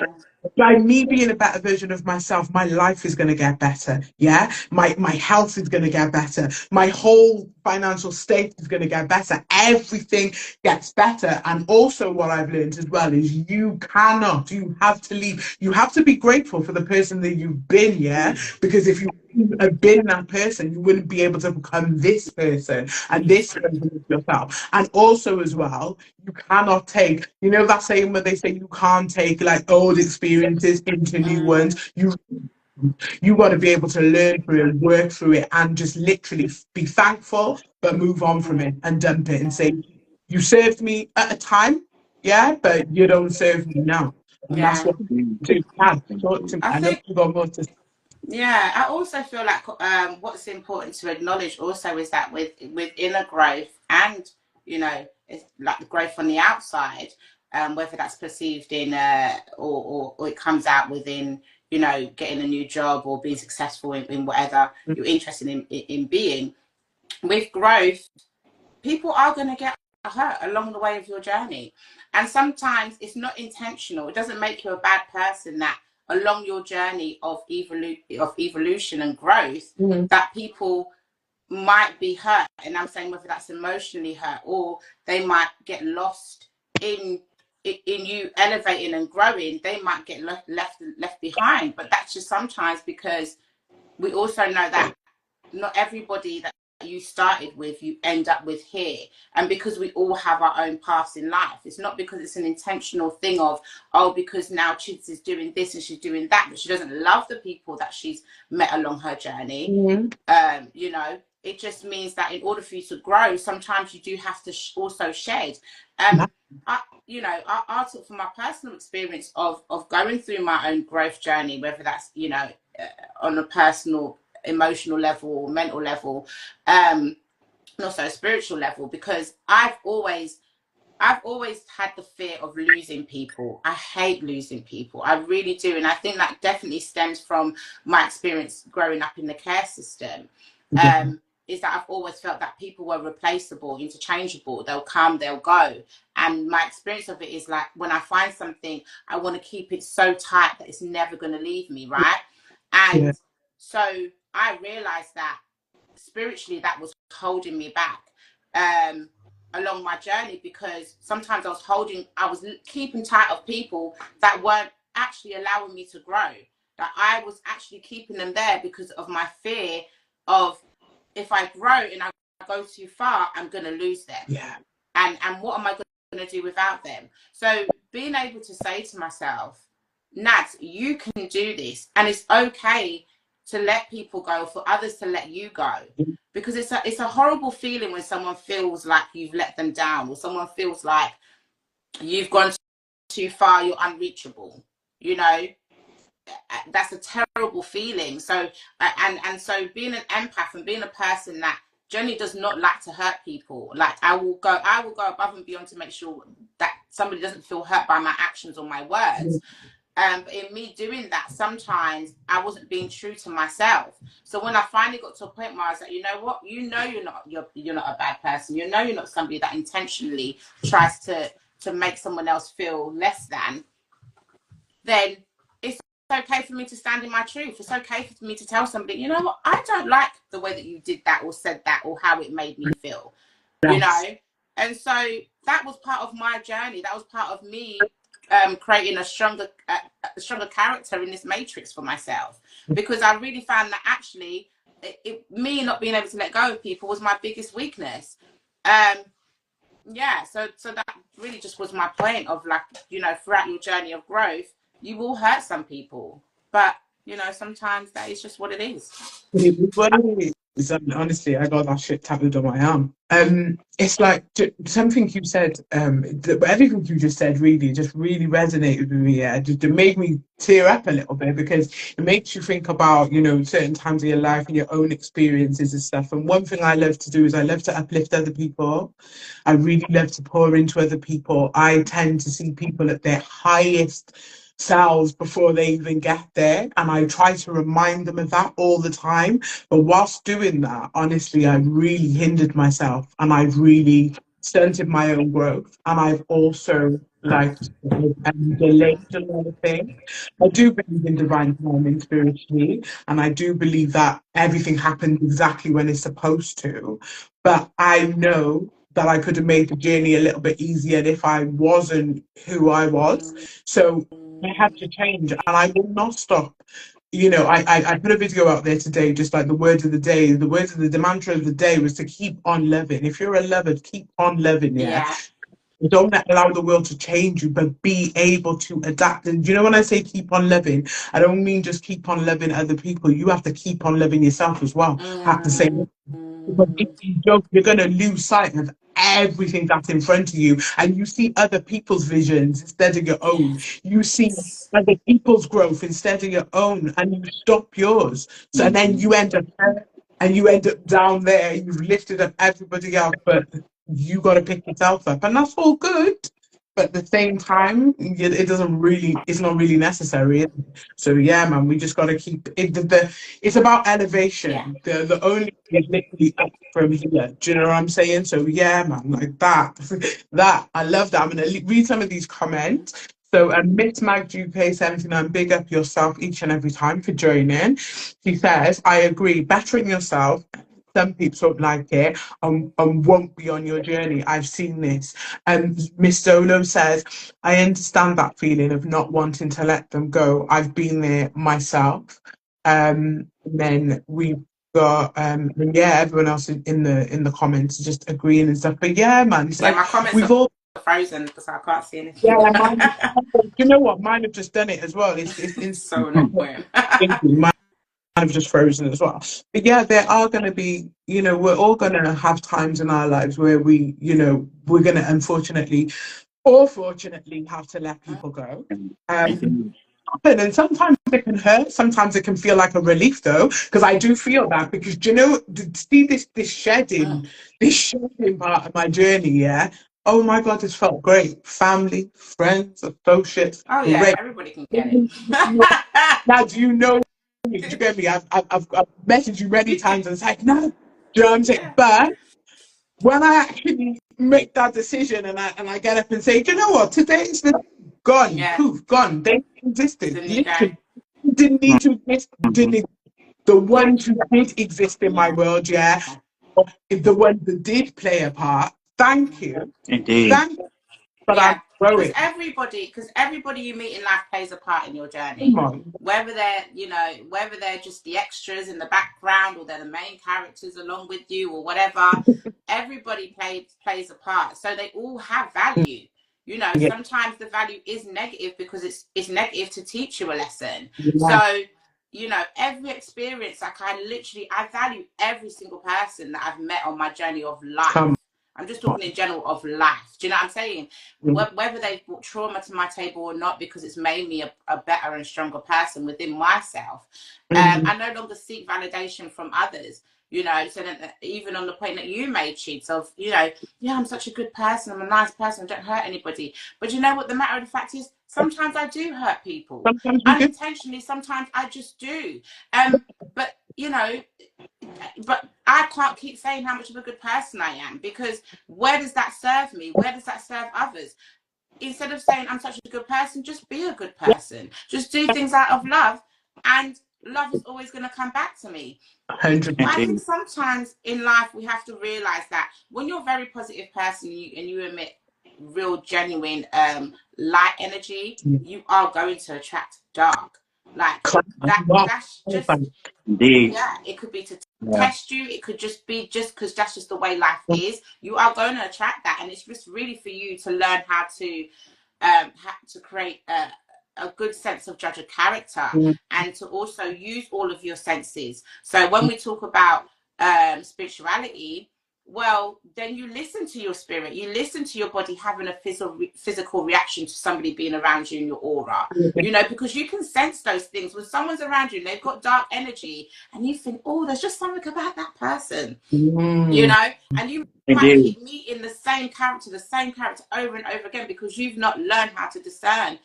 by me being a better version of myself, my life is going to get better. Yeah, my health is going to get better. My whole financial state is going to get better. Everything gets better. And also, what I've learned as well is you have to leave. You have to be grateful for the person that you've been. Yeah, because if you have been that person, you wouldn't be able to become this person and this version of yourself. And also, as well, you cannot take, you know, that saying where they say you can't take like old experiences into new ones. You got to be able to learn through it, work through it, and just literally be thankful, but move on from it and dump it and say, you served me at a time, yeah, but you don't serve me now. And that's Yeah. what we do. Talk to me. I I know think, you got more to say. yeah, I also feel like what's important to acknowledge also is that with inner growth and, you know, it's like the growth on the outside, whether that's perceived in or it comes out within, you know, getting a new job or being successful in whatever you're interested in being, with growth, people are going to get hurt along the way of your journey. And sometimes it's not intentional. It doesn't make you a bad person that along your journey of evolution and growth, that people might be hurt. And I'm saying whether that's emotionally hurt or they might get lost in you elevating and growing, they might get left behind. But that's just sometimes because we also know that not everybody that you started with you end up with here, and because we all have our own paths in life, it's not because it's an intentional thing of, oh, because now Chidzz is doing this and she's doing that, but she doesn't love the people that she's met along her journey. You know, it just means that in order for you to grow, sometimes you do have to also shed. You know, I'll talk from my personal experience of going through my own growth journey, whether that's, you know, on a personal emotional level or mental level, and also a spiritual level, because I've always had the fear of losing people. I hate losing people. I really do. And I think that definitely stems from my experience growing up in the care system. Is that I've always felt that people were replaceable, interchangeable. They'll come, they'll go. And my experience of it is like, when I find something, I want to keep it so tight that it's never going to leave me, right? And so I realized that spiritually that was holding me back along my journey, because sometimes I was keeping tight of people that weren't actually allowing me to grow. That I was actually keeping them there because of my fear of, if I grow and I go too far, I'm going to lose them. Yeah. And what am I going to do without them? So being able to say to myself, Nadz, you can do this, and it's okay to let people go, for others to let you go, because it's a horrible feeling when someone feels like you've let them down, or someone feels like you've gone too far, you're unreachable, you know. That's a terrible feeling. So and so being an empath and being a person that generally does not like to hurt people, like I will go above and beyond to make sure that somebody doesn't feel hurt by my actions or my words. But in me doing that, sometimes I wasn't being true to myself. So when I finally got to a point where I was like, you know what, you're not a bad person. You're not somebody that intentionally tries to make someone else feel less than. Then it's okay for me to stand in my truth. It's okay for me to tell somebody, you know what, I don't like the way that you did that or said that or how it made me feel, you know. And so that was part of my journey. That was part of me creating a stronger character in this matrix for myself, because I really found that actually me not being able to let go of people was my biggest weakness. Yeah, so that really just was my point of, like, you know, throughout your journey of growth, you will hurt some people, but you know, sometimes that is just what it is. What it is, honestly, I got that shit tattooed on my arm. It's like something you said, everything you just said really resonated with me. Yeah, it made me tear up a little bit, because it makes you think about, you know, certain times of your life and your own experiences and stuff. And one thing I love to do is I love to uplift other people. I really love to pour into other people. I tend to see people at their highest selves before they even get there, and I try to remind them of that all the time. But whilst doing that, honestly, I've really hindered myself, and I've really stunted my own growth, and I've also delayed a lot of things. I do believe in divine timing spiritually, and I do believe that everything happens exactly when it's supposed to. But I know that I could have made the journey a little bit easier if I wasn't who I was. So I had to change, and I will not stop. You know, I put a video out there today, just like the words of the day. The mantra of the day was to keep on loving. If you're a lover, keep on loving, yeah? Don't allow the world to change you, but be able to adapt. And you know, when I say keep on loving, I don't mean just keep on loving other people. You have to keep on loving yourself as well. I have to say, but if you don't, you're going to lose sight of everything that's in front of you, and you see other people's visions instead of your own. You see other people's growth instead of your own, and you stop yours. So and then you end up down there. You've lifted up everybody else, but you got to pick yourself up, and that's all good. But at the same time, it doesn't really, it's not really necessary. So yeah, man, we just got to keep it. It's about elevation. The only thing is literally up from here. Do you know what I'm saying? So yeah, man, like that. I love that. I'm gonna read some of these comments. So Miss Mag UK 79, big up yourself each and every time for joining. She says, I agree, bettering yourself. Some people don't like it and won't be on your journey. I've seen this. And Miss Solo says, I understand that feeling of not wanting to let them go. I've been there myself. And then we've got everyone else in the comments just agreeing and stuff. But yeah, man, it's like my comments we've all frozen because I can't see anything. Yeah, you know what? Mine have just done it as well. It's so annoying. Mine have just frozen as well. But yeah, there are going to be, you know, we're all going to have times in our lives where we, you know, we're going to unfortunately or fortunately have to let people go. And sometimes it can hurt. Sometimes it can feel like a relief, though, because I do feel that. Because you know, see this shedding part of my journey. Yeah. Oh my God, this felt great. Family, friends, associates. Oh yeah, great. Everybody can get it. Now, do you know me? Do you get me? I've messaged you many times and it's like, no. Do you know what I'm saying? Yeah. But when I actually make that decision and I get up and say, do you know what? Today's gone. Yeah. Poof, gone. They existed. Literally, didn't need to exist. The ones who did exist in my world, yeah. The ones that did play a part. Thank you. Indeed. Thank you. But I'm growing. Because everybody you meet in life plays a part in your journey. Whether they're just the extras in the background or they're the main characters along with you or whatever, everybody plays a part. So they all have value. You know, sometimes the value is negative because it's negative to teach you a lesson. Yeah. So, you know, every experience, I value every single person that I've met on my journey of life. I'm just talking in general of life. Do you know what I'm saying? Whether they've brought trauma to my table or not, because it's made me a better and stronger person within myself. I no longer seek validation from others. You know, so that even on the point that you made, Chidzz, of, you know, yeah, I'm such a good person, I'm a nice person, I don't hurt anybody. But you know what the matter of the fact is? Sometimes I do hurt people. Sometimes we do. Unintentionally, sometimes I just do. But, you know, but I can't keep saying how much of a good person I am, because where does that serve me? Where does that serve others? Instead of saying I'm such a good person, just be a good person. Just do things out of love, and love is always going to come back to me. 100%. But I think sometimes in life we have to realize that when you're a very positive person and you emit real genuine light energy, you are going to attract dark. Like that's just, indeed. yeah, it could be to test you, it could just be just because that's just the way life is. You are going to attract that, and it's just really for you to learn how to create a good sense of judge of character, and to also use all of your senses. So when we talk about spirituality, well, then you listen to your spirit, you listen to your body having a physical reaction to somebody being around you in your aura, you know, because you can sense those things when someone's around you and they've got dark energy, and you think, oh, there's just something about that person, you know, and you might keep meeting the same character over and over again, because you've not learned how to discern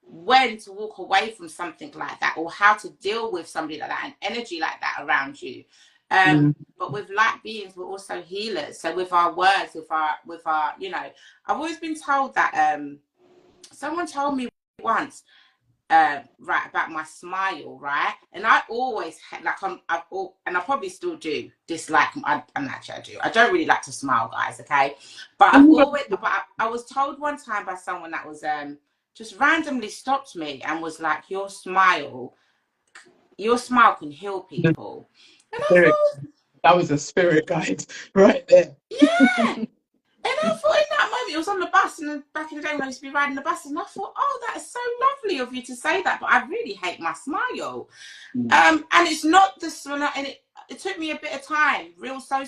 when to walk away from something like that, or how to deal with somebody like that and energy like that around you. But with light beings, we're also healers. So with our words, with our, you know, I've always been told that someone told me once, right, about my smile, right? And I always like and I probably still do dislike. I do. I don't really like to smile, guys. Okay, but I was told one time by someone that was just randomly stopped me and was like, your smile can heal people. And I thought, that was a spirit guide right there. Yeah. And I thought in that moment, it was on the bus, and back in the day when I used to be riding the bus, and I thought, oh, that is so lovely of you to say that, but I really hate my smile. And it's not the smile, and it took me a bit of time, real soul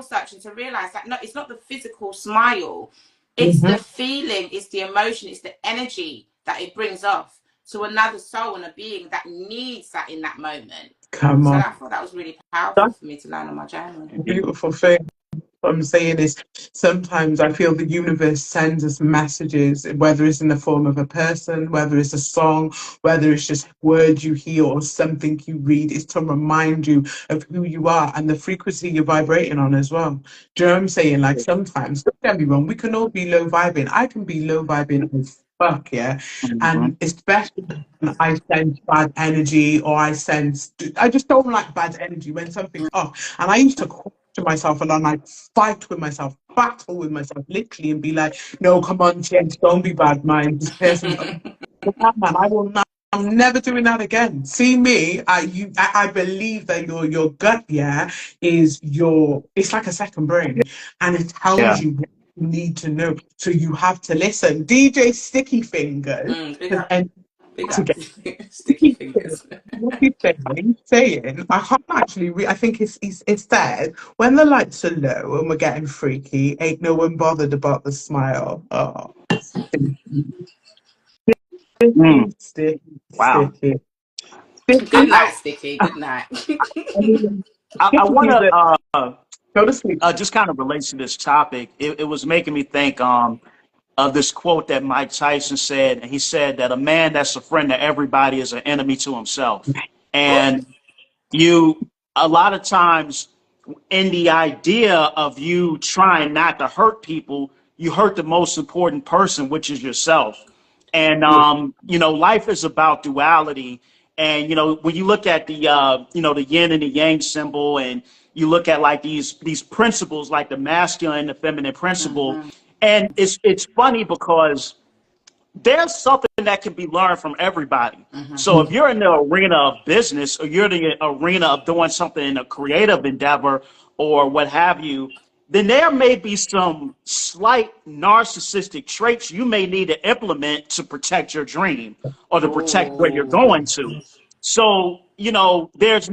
searching, to realize that no, it's not the physical smile, it's the feeling, it's the emotion, it's the energy that it brings off to another soul and a being that needs that in that moment. Come on. So I thought that was really powerful for me to learn on my journey. Beautiful thing. What I'm saying is, sometimes I feel the universe sends us messages, whether it's in the form of a person, whether it's a song, whether it's just words you hear or something you read, is to remind you of who you are and the frequency you're vibrating on as well. Do you know what I'm saying? Like, sometimes, don't get me wrong, we can all be low vibing. I can be low vibing as fuck, yeah? And especially when I sense bad energy, or I just don't like bad energy when something's off. And I used to to myself, and I'm like, fight with myself, battle with myself, literally, and be like, no, come on, James, don't be bad, man. This person's man, I will not. I'm never doing that again. See me, I believe that your gut, yeah, it's like a second brain, and it tells you what you need to know. So you have to listen. DJ Sticky Fingers. Sticky fingers. What he's saying, I can't actually I think it's said, when the lights are low and we're getting freaky, ain't no one bothered about the smile. Oh, sticky. Wow. Sticky. Good night, Sticky. Good night. I want to go to sleep. Just kind of relates to this topic. It was making me think of this quote that Mike Tyson said, and he said that a man that's a friend to everybody is an enemy to himself. And a lot of times, in the idea of you trying not to hurt people, you hurt the most important person, which is yourself. And life is about duality. And when you look at the the yin and the yang symbol, and you look at like these principles, like the masculine and the feminine principle, and it's funny because there's something that can be learned from everybody. So if you're in the arena of business, or you're in the arena of doing something in a creative endeavor or what have you, then there may be some slight narcissistic traits you may need to implement to protect your dream or to protect where you're going to. So, there's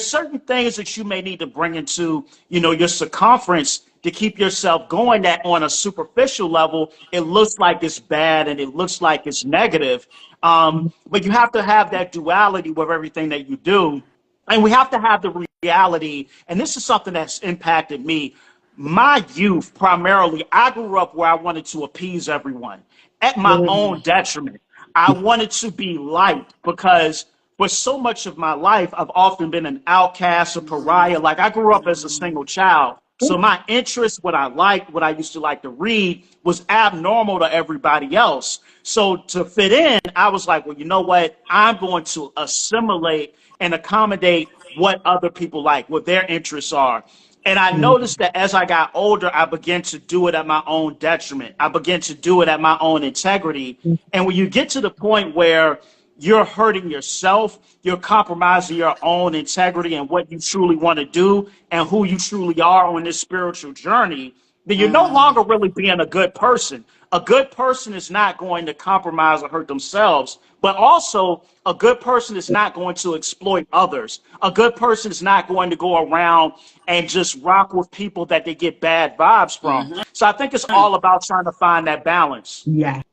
certain things that you may need to bring into, your circumference to keep yourself going that on a superficial level, it looks like it's bad and it looks like it's negative. But you have to have that duality with everything that you do. And we have to have the reality, and this is something that's impacted me. My youth, primarily, I grew up where I wanted to appease everyone at my own detriment. I wanted to be liked because for so much of my life, I've often been an outcast, a pariah. Like I grew up as a single child. So my interest, what I liked, what I used to like to read was abnormal to everybody else. So to fit in, I was like, well, you know what? I'm going to assimilate and accommodate what other people like, what their interests are. And I noticed that as I got older, I began to do it at my own detriment. I began to do it at my own integrity. And when you get to the point where you're hurting yourself, you're compromising your own integrity and what you truly want to do and who you truly are on this spiritual journey, then you're no longer really being a good person. A good person is not going to compromise or hurt themselves, but also a good person is not going to exploit others. A good person is not going to go around and just rock with people that they get bad vibes from. So I think it's all about trying to find that balance. Yes,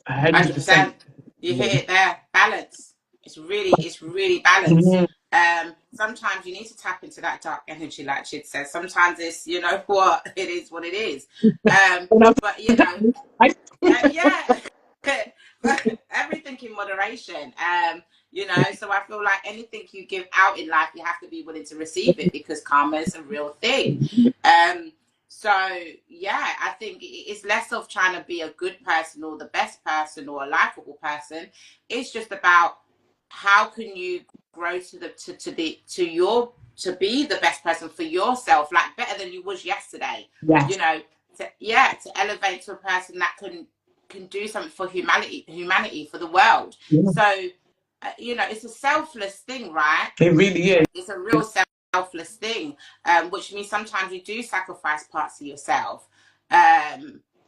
100%. You hit it there. Balance. It's really balanced. Sometimes you need to tap into that dark energy, like Chidzz says. Sometimes it's, you know what, it is what it is. But you know, yeah. But everything in moderation. You know, so I feel like anything you give out in life, you have to be willing to receive it because karma is a real thing. So yeah, I think it's less of trying to be a good person or the best person or a likable person. It's just about how can you grow to be the best person for yourself, like better than you was yesterday. Yes. You know, to elevate to a person that can do something for humanity for the world. So you know, it's a selfless thing, right? It really is. It's a real selfless thing, which means sometimes you do sacrifice parts of yourself.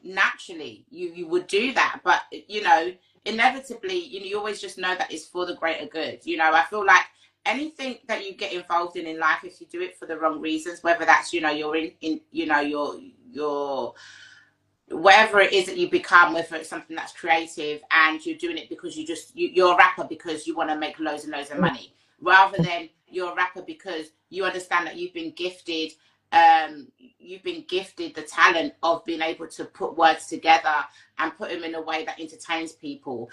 Naturally, you would do that, but you know, inevitably, you know, you always just know that it's for the greater good. You know, I feel like anything that you get involved in life, if you do it for the wrong reasons, whether that's, you know, you're in you know, your whatever it is that you become, whether it's something that's creative and you're doing it because you're a rapper because you want to make loads and loads of money, rather than you're a rapper because you understand that you've been gifted the talent of being able to put words together and put them in a way that entertains people.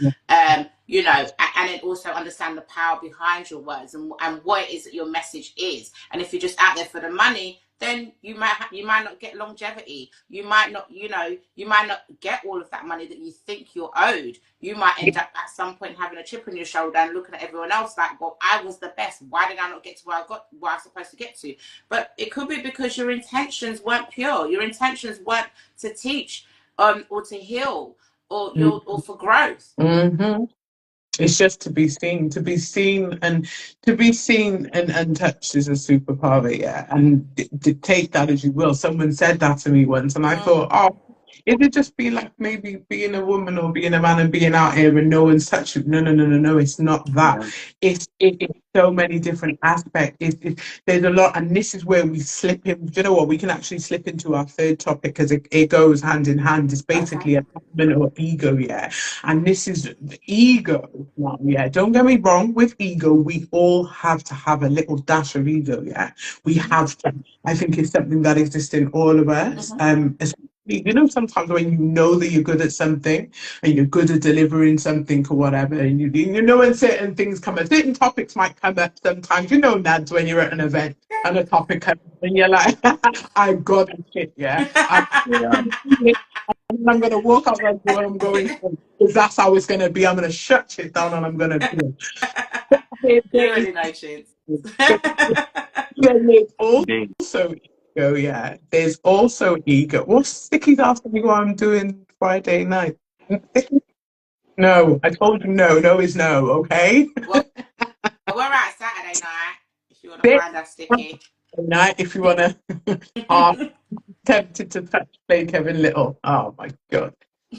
You know, and then also understand the power behind your words and what it is that your message is. And if you're just out there for the money, then you might not get longevity. You might not get all of that money that you think you're owed. You might end up at some point having a chip on your shoulder and looking at everyone else like, well, I was the best. Why did I not get to where I was supposed to get to? But it could be because your intentions weren't pure. Your intentions weren't to teach or to heal or for growth. It's just to be seen and touched is a superpower, yeah. And take that as you will. Someone said that to me once, and I thought, oh, is it just be like maybe being a woman or being a man and being out here and no one's touched you? No, it's not that. It's so many different aspects. There's a lot, and this is where we slip in. Do you know what? We can actually slip into our third topic because it goes hand in hand. It's basically attachment or ego, yeah. And this is the ego now, yeah. Don't get me wrong, with ego, we all have to have a little dash of ego, yeah. We have to. I think it's something that exists in all of us. You know, sometimes when you know that you're good at something and you're good at delivering something or whatever, and you know when certain things come up, certain topics might come up sometimes, you know, Nadz, when you're at an event and a topic comes up and you're like, I got it, shit, yeah. I'm going to walk out that door, I'm going home, because that's how it's going to be. I'm going to shut shit down and I'm going to do it. You already know, Chidzz. There's also ego, yeah. There's also ego. What's Sticky's asking me what I'm doing Friday night? No, I told you no is no, okay? Well, we're out Saturday night, if you want to find us, Sticky. Night, if you want to. Tempted to play Kevin Little. Oh my God.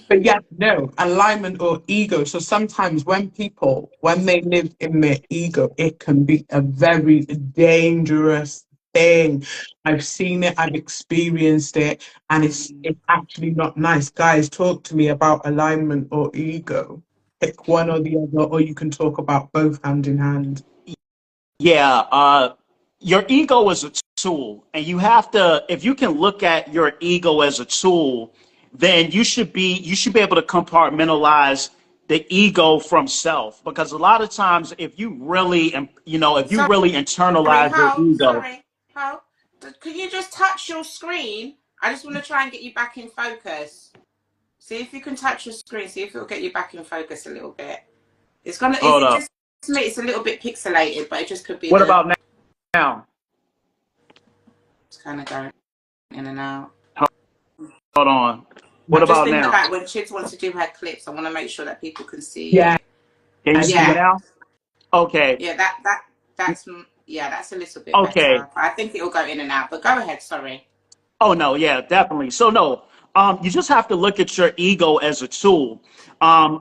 But yeah, no, alignment or ego. So sometimes when they live in their ego, it can be a very dangerous thing. I've seen it, I've experienced it, and it's actually not nice. Guys, talk to me about alignment or ego. Pick one or the other, or you can talk about both hand in hand. Yeah, your ego is a tool, and you have to, if you can look at your ego as a tool, then you should be able to compartmentalize the ego from self. Because a lot of times, if you really, if you really Sorry, internalize your Ho. ego, Sorry, Ho. Could you just touch your screen? I just want to try and get you back in focus. See if you can touch your screen. See if it'll get you back in focus a little bit. It's gonna. hold It up. just it's a little bit pixelated, but it just could be What the. about now? It's kind of going in and out. Hold on. What I'm just about thinking now? about when Chidzz wants to do her clips. I want to make sure that people can see. Yeah, Can you see me Yeah. now? Okay. Yeah. That's that's a little bit Okay. better. I think it'll go in and out. But go ahead. Sorry. Oh no, yeah, definitely. So no, you just have to look at your ego as a tool,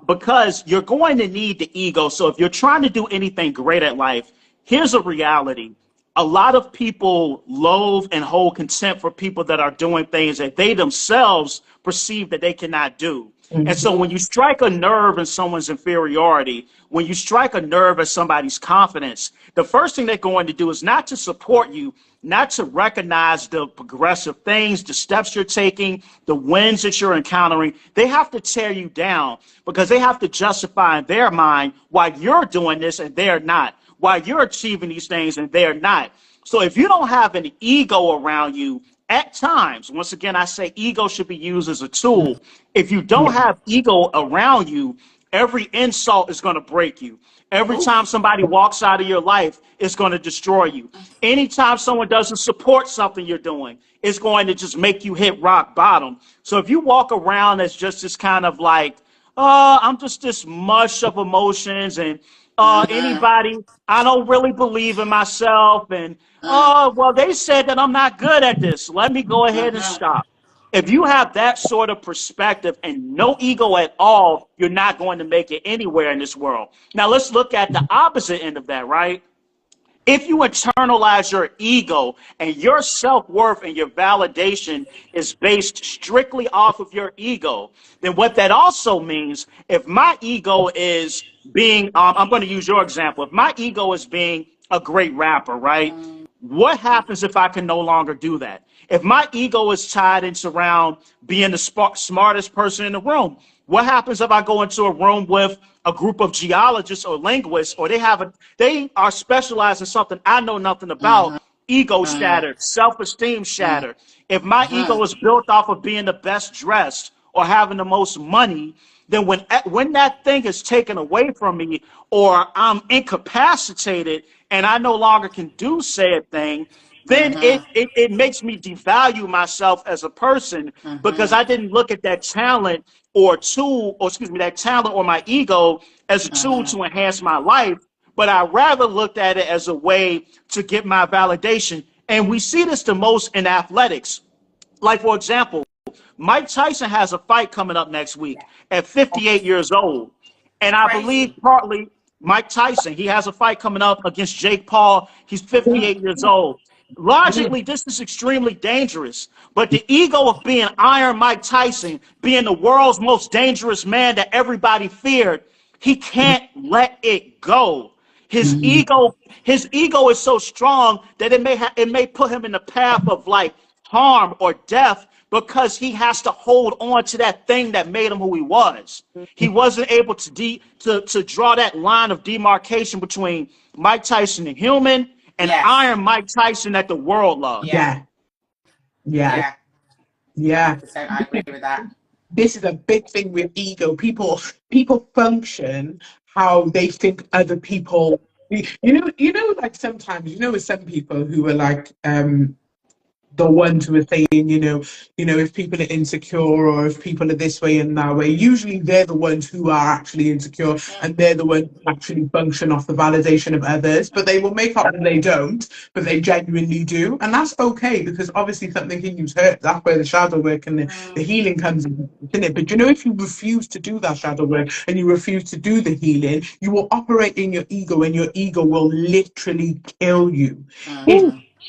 because you're going to need the ego. So if you're trying to do anything great at life, here's a reality. A lot of people loathe and hold contempt for people that are doing things that they themselves perceive that they cannot do. And so when you strike a nerve in someone's inferiority, when you strike a nerve in somebody's confidence, the first thing they're going to do is not to support you, not to recognize the progressive things, the steps you're taking, the wins that you're encountering. They have to tear you down because they have to justify in their mind why you're doing this and they're not, why you're achieving these things and they're not. So if you don't have an ego around you, at times, once again, I say ego should be used as a tool. If you don't have ego around you, every insult is going to break you. Every time somebody walks out of your life, it's going to destroy you. Anytime someone doesn't support something you're doing, it's going to just make you hit rock bottom. So if you walk around as just this kind of like, I'm just this mush of emotions and anybody, I don't really believe in myself. And, well, they said that I'm not good at this. Let me go ahead and stop. If you have that sort of perspective and no ego at all, you're not going to make it anywhere in this world. Now, let's look at the opposite end of that, right? If you internalize your ego and your self-worth and your validation is based strictly off of your ego, then what that also means, if my ego is being, I'm going to use your example. If my ego is being a great rapper, right? What happens if I can no longer do that? If my ego is tied into around being the smartest person in the room, what happens if I go into a room with a group of geologists or linguists, or they are specialized in something I know nothing about? Ego shattered, self-esteem shattered. If my ego is built off of being the best dressed or having the most money, then when that thing is taken away from me, or I'm incapacitated and I no longer can do said thing, then it makes me devalue myself as a person because I didn't look at that talent or tool, or excuse me, that talent or my ego as a tool to enhance my life, but I rather looked at it as a way to get my validation. And we see this the most in athletics. Like, for example, Mike Tyson has a fight coming up next week at 58 years old. And I believe Crazy. partly Mike Tyson, he has a fight coming up against Jake Paul. He's 58 years old. Logically, this is extremely dangerous. But the ego of being Iron Mike Tyson, being the world's most dangerous man that everybody feared, he can't let it go. His ego is so strong that it may put him in the path of like harm or death because he has to hold on to that thing that made him who he was. He wasn't able to draw that line of demarcation between Mike Tyson the human and Iron Mike Tyson that the world loved. Yeah. Yeah. Yeah. 100%. I agree with that. This is a big thing with ego. People function how they think other people. Like sometimes, with some people who are like the ones who are saying, if people are insecure or if people are this way and that way, usually they're the ones who are actually insecure and they're the ones who actually function off the validation of others. But they will make up that they don't, but they genuinely do. And that's okay because obviously something in you's hurt. That's where the shadow work and the healing comes in it. But if you refuse to do that shadow work and you refuse to do the healing, you will operate in your ego and your ego will literally kill you.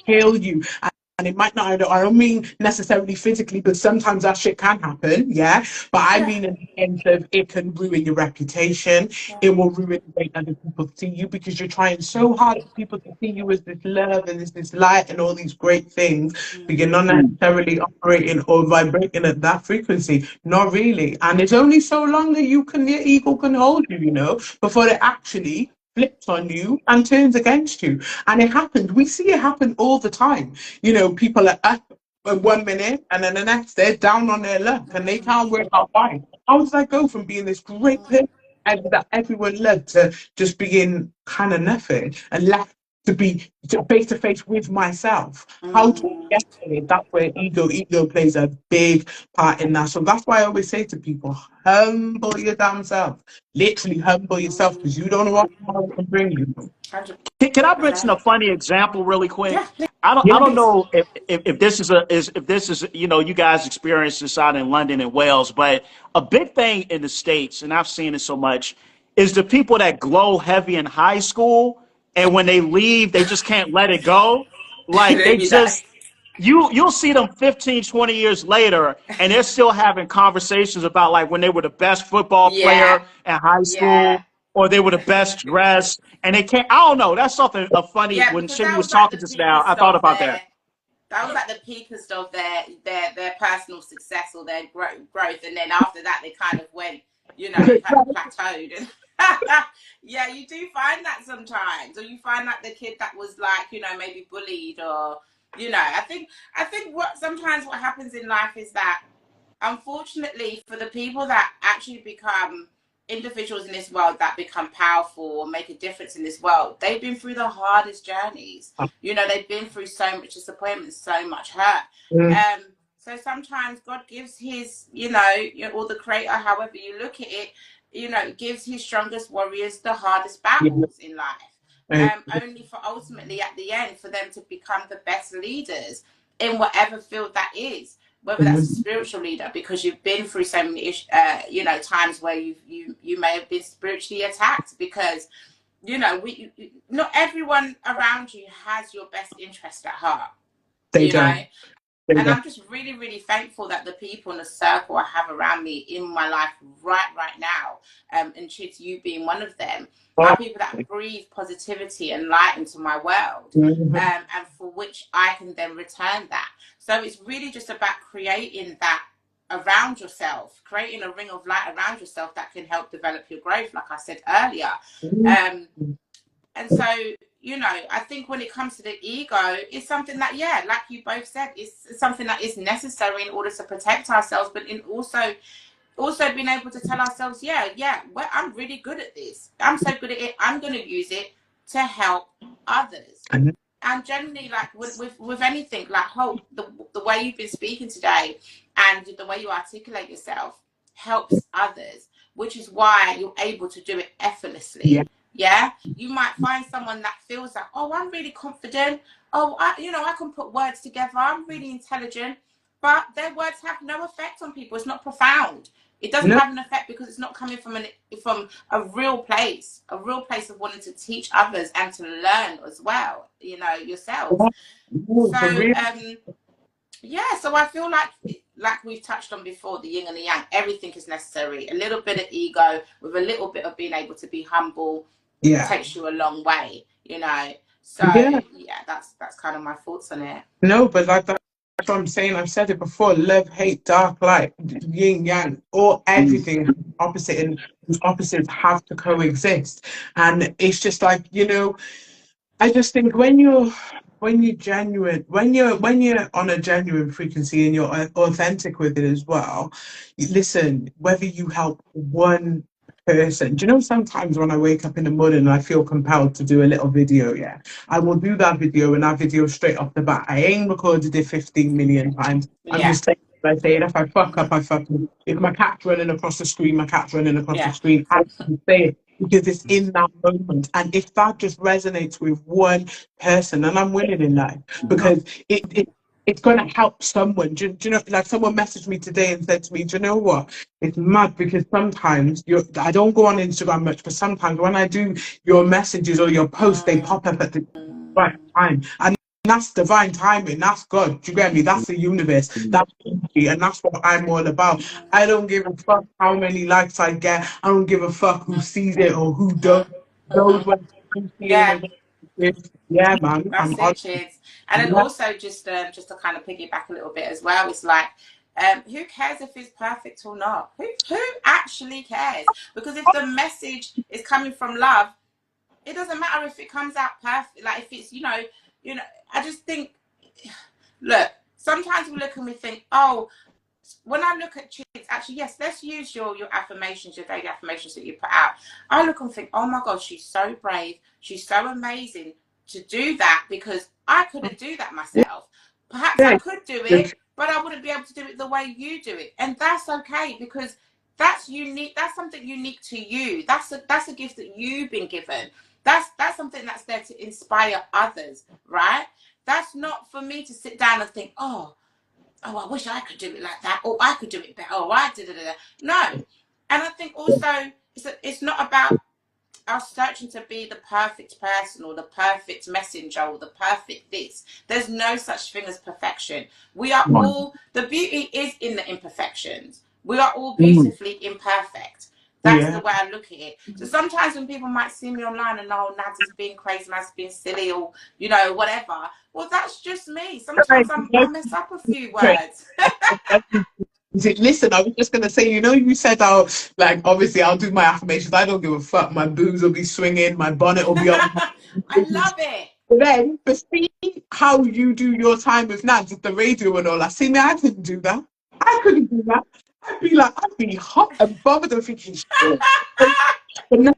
kill you. And it might not, I don't mean necessarily physically, but sometimes that shit can happen, yeah? But I mean in the sense of it can ruin your reputation. It will ruin the way other people see you because you're trying so hard for people to see you as this love and this light and all these great things, but you're not necessarily operating or vibrating at that frequency. Not really. And it's only so long that your ego can hold you, you know, before it actually flips on you and turns against you. And it happens. We see it happen all the time. You know, people are up 1 minute and then the next they're down on their luck and they can't work out why. How does that go from being this great person that everyone loved to just being kind of nothing and left to be face to face with myself? How to get it? That's where ego plays a big part in that. So that's why I always say to people, humble your damn self. Literally humble yourself because you don't know what tomorrow can bring you. Can I mention a funny example really quick? Yeah. I don't know if this is you know, you guys experience this out in London and Wales, but a big thing in the States, and I've seen it so much, is the people that glow heavy in high school and when they leave they just can't let it go. Like they just you'll see them 15, 20 years later and they're still having conversations about like when they were the best football player in high school. Or they were the best dressed, and they can't. I don't know. That's something funny. When Shimmy was talking just now, I thought about that. That was like the peakest of their personal success or their growth, and then after that, they kind of went, you know, they kind of plateaued. Yeah, you do find that sometimes, or you find like the kid that was like, you know, maybe bullied, or you know, I think what sometimes what happens in life is that, unfortunately, for the people that actually become individuals in this world that become powerful or make a difference in this world, they've been through the hardest journeys. You know, they've been through so much disappointment, so much hurt. So sometimes God gives his, you know, or the creator, however you look at it, you know, gives his strongest warriors the hardest battles in life. Only for ultimately at the end for them to become the best leaders in whatever field that is. Whether that's a spiritual leader, because you've been through so many, you know, times where you may have been spiritually attacked, because, you know, not everyone around you has your best interest at heart. You know, and I'm just really, really thankful that the people in the circle I have around me in my life right now, and Chidzz, you being one of them, are people that breathe positivity and light into my world, and for which I can then return that. So it's really just about creating that around yourself, creating a ring of light around yourself that can help develop your growth, like I said earlier. And so, you know, I think when it comes to the ego, it's something that, yeah, like you both said, it's something that is necessary in order to protect ourselves, but in also being able to tell ourselves, well, I'm really good at this. I'm so good at it. I'm going to use it to help others. And generally, like with anything, like Hoyt, the way you've been speaking today and the way you articulate yourself helps others, which is why you're able to do it effortlessly. Yeah, you might find someone that feels like, oh, I'm really confident. Oh, I can put words together. I'm really intelligent, but their words have no effect on people. It's not profound. It doesn't have an effect because it's not coming from a real place of wanting to teach others and to learn as well, you know, yourself. So I feel like we've touched on before, the yin and the yang, everything is necessary. A little bit of ego with a little bit of being able to be humble takes you a long way, you know. So that's kind of my thoughts on it. No, but that's what I'm saying. I've said it before: love, hate, dark, light, yin, yang, or everything opposite, and opposites have to coexist. And it's just like, you know, I just think when you're genuine, when you're on a genuine frequency and you're authentic with it as well, listen, whether you help one person, do you know, sometimes when I wake up in the morning and I feel compelled to do a little video, I will do that video, and that video straight off the bat, I ain't recorded it 15 million times. I'm just saying, I say it. If I fuck up, I fuck up. If my cat's running across the screen, my cat's running across the screen. I can say it because it's in that moment. And if that just resonates with one person, then I'm winning in life, because it's going to help someone. Do you know, like someone messaged me today and said to me, do you know what? It's mad because sometimes I don't go on Instagram much, but sometimes when I do your messages or your posts, they pop up at the right time. And that's divine timing. That's God. Do you get me? That's the universe. That's energy, and that's what I'm all about. I don't give a fuck how many likes I get. I don't give a fuck who sees it or who don't. Those when I'm feeling Yeah. a relationship. Yeah, man. That's I'm on. it, Chids. And then Yeah. also just to kind of piggyback a little bit as well, it's like, who cares if it's perfect or not? Who actually cares? Because if the message is coming from love, it doesn't matter if it comes out perfect. Like if it's, I just think, look, sometimes we look and we think, oh, when I look at Chids, actually, yes, let's use your affirmations, your daily affirmations that you put out. I look and think, oh my God, she's so brave. She's so amazing to do that, because I couldn't do that myself. Perhaps I could do it, but I wouldn't be able to do it the way you do it. And that's okay, because that's unique. That's something unique to you. That's a gift that you've been given. That's something that's there to inspire others, right? That's not for me to sit down and think, oh, I wish I could do it like that, or I could do it better, or I did it. No. And I think also it's not about us searching to be the perfect person or the perfect messenger or the perfect this. There's no such thing as perfection. We are all, the beauty is in the imperfections. We are all beautifully imperfect. That's the way I look at it. So sometimes when people might see me online and, oh, Nadz is being crazy, Nadz is being silly, or, whatever. Well, that's just me. Sometimes I mess up a few words. Listen, I was just going to say, you said, obviously I'll do my affirmations. I don't give a fuck. My boobs will be swinging. My bonnet will be up. I love it. But see how you do your time with Nadz at the radio and all that. See me, I couldn't do that. I couldn't do that. I'd be hot and bothered and thinking, shit. But now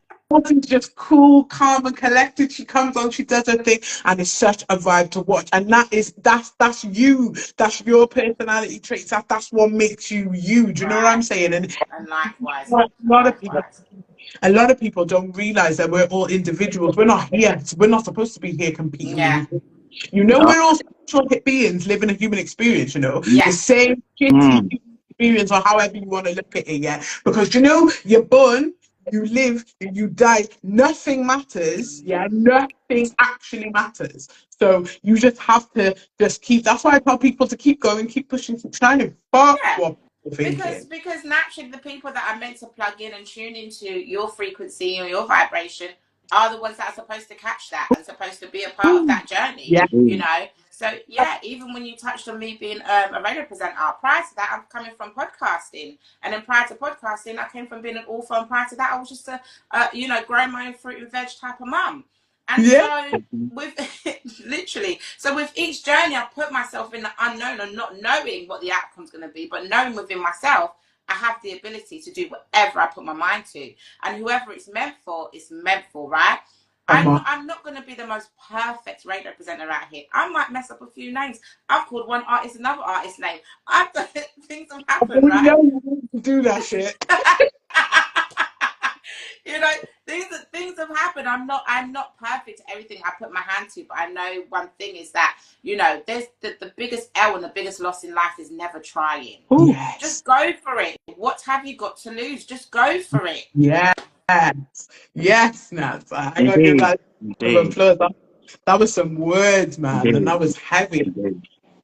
she's just cool, calm, and collected. She comes on, she does her thing, and it's such a vibe to watch. And that's you. That's your personality traits. That's what makes you you. Do you know what I'm saying? And likewise, a lot of people don't realize that we're all individuals. We're not here. We're not supposed to be here competing. Yeah. We're all social beings living a human experience. The same experience, or however you want to look at it. Yeah, because you're born, you live, you die. Nothing matters. Yeah, nothing actually matters. So you just have to keep. That's why I tell people to keep going, keep pushing, keep shining. Because naturally the people that are meant to plug in and tune into your frequency or your vibration are the ones that are supposed to catch that and supposed to be a part of that journey. So even when you touched on me being a radio presenter, prior to that I'm coming from podcasting, and then prior to podcasting I came from being an author, and prior to that I was just a growing my own fruit and veg type of mum. And so with each journey, I put myself in the unknown and not knowing what the outcome's going to be, but knowing within myself, I have the ability to do whatever I put my mind to. And whoever it's meant for, it's meant for, right? I'm not going to be the most perfect radio presenter out here. I might mess up a few names. I've called one artist another artist's name. I've done things have happened, right? To do that shit. Things have happened. I'm not perfect at everything I put my hand to, but I know one thing is that, there's the biggest L and the biggest loss in life is never trying. Yes. Just go for it. What have you got to lose? Just go for it. Yes, Nadz. I gotta give that applause. That was some words, man, and that was heavy.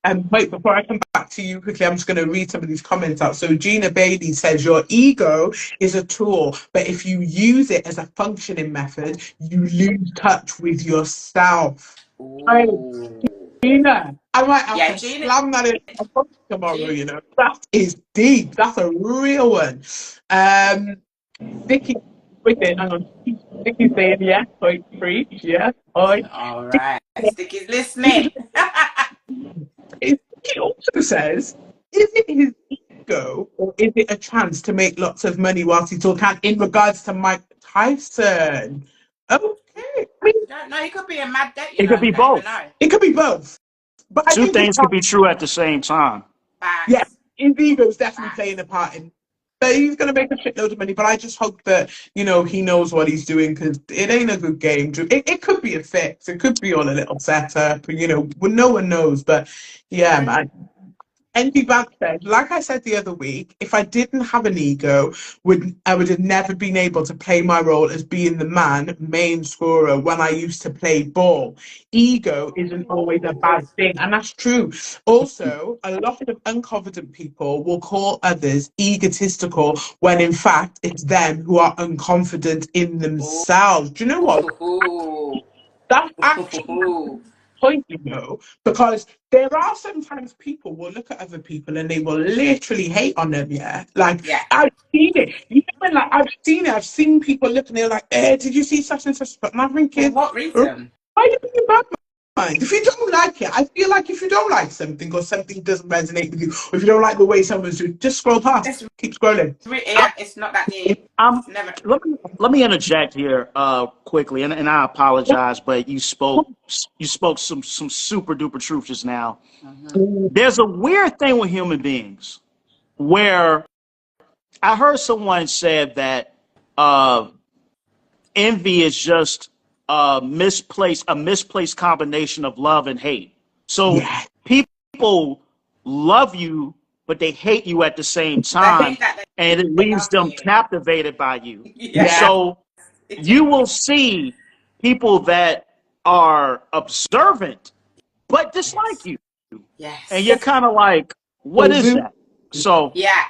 And wait, before I come back to you quickly, I'm just going to read some of these comments out. So Gina Bailey says, your ego is a tool, but if you use it as a functioning method, you lose touch with yourself. Right. Gina, I might have to slam that in tomorrow, That is deep. That's a real one. Vicky, wait, hang on. Vicky's saying yes, Hoyt free. Yes, Hoyt. All right. Sticky's listening. He also says, is it his ego or is it a chance to make lots of money whilst he still can, in regards to Mike Tyson? Okay. No, it could be a mad day. It could be both. It could be both. But two things could be true at the same time. Yeah, his ego's definitely playing a part in. But he's going to make a shitload of money, but I just hope that, he knows what he's doing, because it ain't a good game. It could be a fix. It could be on a little setup, no one knows. But, yeah, man. Andy Bant said, like I said the other week, if I didn't have an ego, I would have never been able to play my role as being the main scorer when I used to play ball. Ego isn't always a bad thing, and that's true. Also, a lot of unconfident people will call others egotistical when in fact it's them who are unconfident in themselves. Do you know what? That's actually point, because there are sometimes people will look at other people and they will literally hate on them, yeah? Like, Yeah. I've seen it. You know, when, like, I've seen people look and they're like, did you see such and such? But I'm For thinking, what reason? why are you being bad mind? If you don't like it, I feel like if you don't like something or something doesn't resonate with you, or if you don't like the way someone's doing, just scroll past. Keep scrolling. Yeah, it's not that deep. Never. Let me interject here quickly, and I apologize, but you spoke some super duper truth just now. There's a weird thing with human beings where I heard someone said that envy is just a misplaced combination of love and hate. So people love you, but they hate you at the same time, and it leaves them captivated by you. Yeah. So you will see people that are observant but dislike you. Yes. And you're kind of like, what is that? So yeah.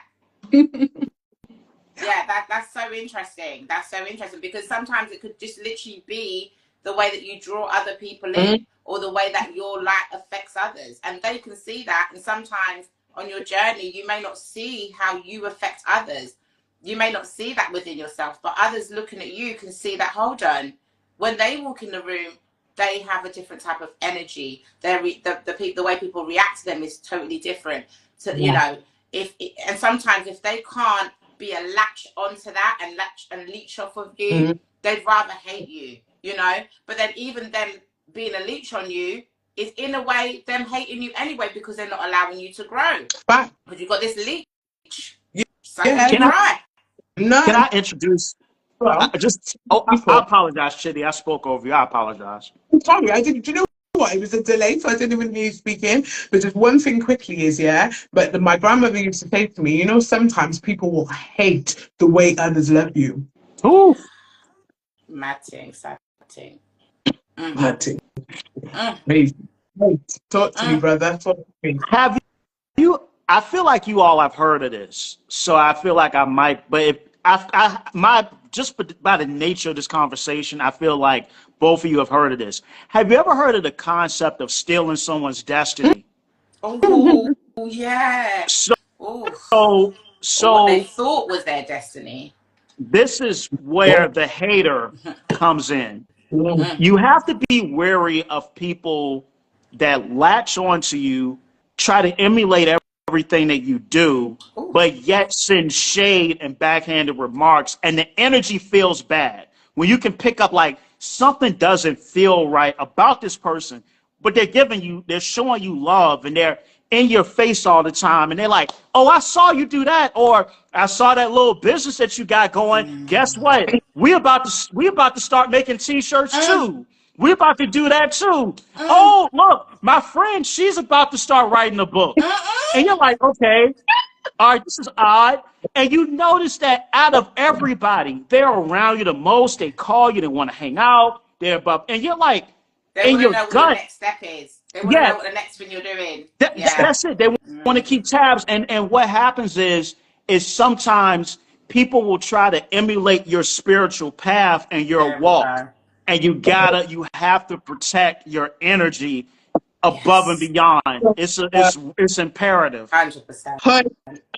Yeah, that's so interesting. That's so interesting, because sometimes it could just literally be the way that you draw other people in, or the way that your light affects others, and they can see that. And sometimes on your journey, you may not see how you affect others. You may not see that within yourself, but others looking at you can see that. Hold on, when they walk in the room, they have a different type of energy. The way people react to them is totally different. So you know, and sometimes if they can't be a latch onto that and leech off of you, they'd rather hate you, you know. But then even them being a leech on you is in a way them hating you anyway, because they're not allowing you to grow. Because you've got this leech. Can I introduce? I apologize, Chitty. I spoke over you. I apologize. I'm sorry, I didn't. Do you know what? It was a delay, so I didn't even hear you speaking. But just one thing quickly is, but my grandmother used to say to me, you know, sometimes people will hate the way others love you. Ooh. Matting. Talk to me, brother. Talk to me. Have you? I feel like you all have heard of this, so I feel like I might. But if just by the nature of this conversation, I feel like both of you have heard of this. Have you ever heard of the concept of stealing someone's destiny? Oh, yeah. So what they thought was their destiny. This is where the hater comes in. You have to be wary of people that latch onto you, try to emulate everything that you do, but yet send shade and backhanded remarks, and the energy feels bad. When you can pick up like something doesn't feel right about this person, but they're showing you love, and they're in your face all the time, and they're like, oh, I saw you do that, or I saw that little business that you got going. Guess what? We about to start making t-shirts too. We're about to do that too. Oh, look, my friend, she's about to start writing a book. And you're like, okay, all right, this is odd. And you notice that out of everybody, they're around you the most. They call you, they want to hang out. They're above, and you're like, they want to know what the next step is. They want to know what the next thing you're doing. That's it. They want to keep tabs. And what happens is sometimes people will try to emulate your spiritual path and your walk. And you have to protect your energy above and beyond. It's imperative. 100%. I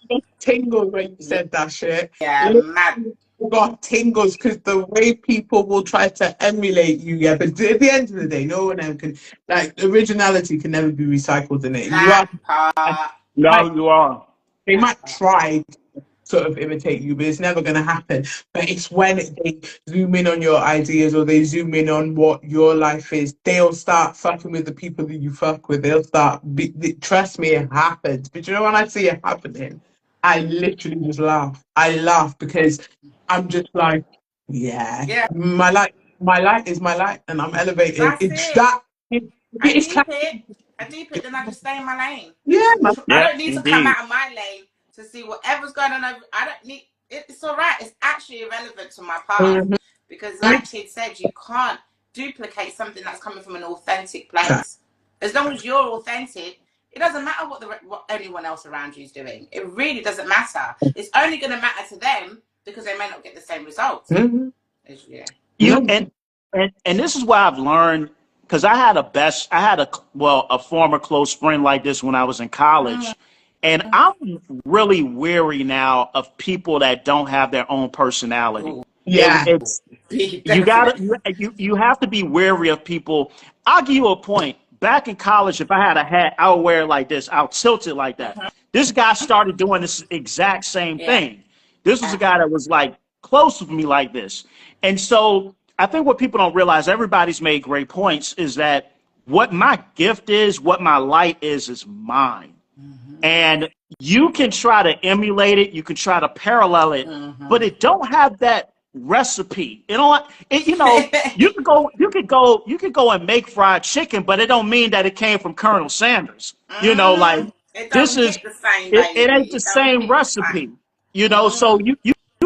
got tingles when you said that shit. Yeah, mad. I got tingles because the way people will try to emulate you, but at the end of the day, no one ever can, like, originality can never be recycled in it. You are. They might try sort of imitate you, but it's never going to happen. But it's when they zoom in on your ideas, or they zoom in on what your life is, they'll start fucking with the people that you fuck with. They'll start, trust me, it happens. But you know, when I see it happening, I literally just laugh. I laugh because I'm just like, my light is my light, and I'm elevated. It's that. It's I deep it, then I just stay in my lane. Yeah, man. I Yeah, don't need to come indeed. out of my lane to see whatever's going on over. I don't need it's all right. It's actually irrelevant to my path because, like Chidzz said, you can't duplicate something that's coming from an authentic place. As long as you're authentic, it doesn't matter what anyone else around you is doing. It really doesn't matter. It's only going to matter to them because they may not get the same results. Yeah. And this is what I've learned, because I had a former close friend like this when I was in college. And I'm really weary now of people that don't have their own personality. Yeah. You have to be wary of people. I'll give you a point. Back in college, if I had a hat, I would wear it like this. I'll tilt it like that. This guy started doing this exact same thing. This was a guy that was like close with me like this. And so I think what people don't realize, everybody's made great points, is that what my gift is, what my light is mine. And you can try to emulate it, you can try to parallel it, but it don't have that recipe. You know, you could go and make fried chicken, but it don't mean that it came from Colonel Sanders. You know, like it ain't the same recipe. You know, so you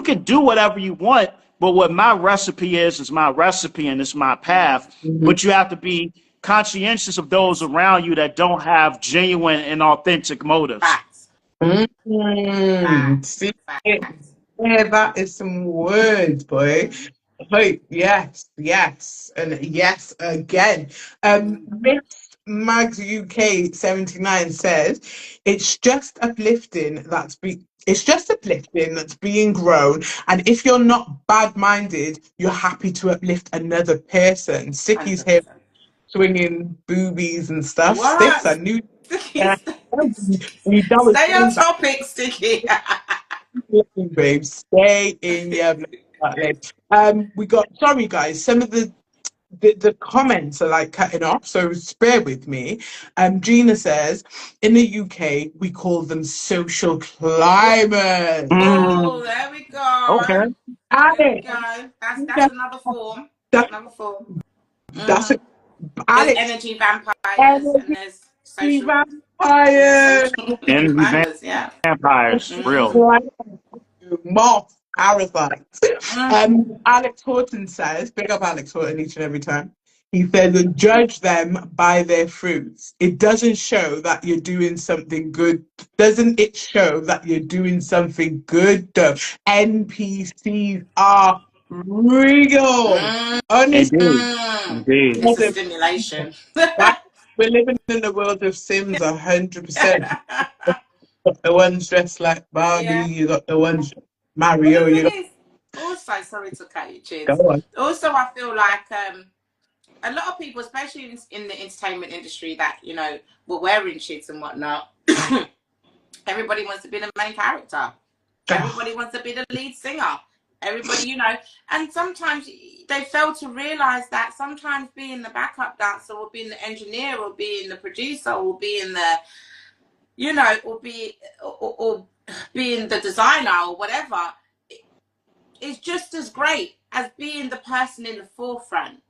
can do whatever you want, but what my recipe is my recipe and it's my path. But you have to be conscientious of those around you that don't have genuine and authentic motives. See, yeah, that is some words, boy. Like, yes, and yes again. Miss Mags UK 79 says it's just uplifting that's being grown, and if you're not bad-minded, you're happy to uplift another person. Sicky's here swinging boobies and stuff. What? Sticks, I knew. Stay on topic, Sticky. Babe, stay in your we got, sorry guys, some of the comments are like cutting off, so bear with me. Gina says in the UK we call them social climbers. Oh, there we go. Okay. There we go. That's another form. That's there's energy vampires and there's social vampires. Vampires, real. Moth parasites. Alex Horton says, big up Alex Horton each and every time. He says, judge them by their fruits. It doesn't show that you're doing something good. Doesn't it show that you're doing something good though? NPCs are real. Indeed. It's a stimulation. We're living in the world of Sims 100%. The ones dressed like Barbie, you got the ones Mario. Also, sorry to cut you, Chidzz. Also, I feel like a lot of people, especially in the entertainment industry, that were wearing Chidzz and whatnot. Everybody wants to be the main character. Everybody wants to be the lead singer. Everybody, and sometimes they fail to realize that sometimes being the backup dancer, or being the engineer, or being the producer, or being the or being the designer or whatever, is just as great as being the person in the forefront.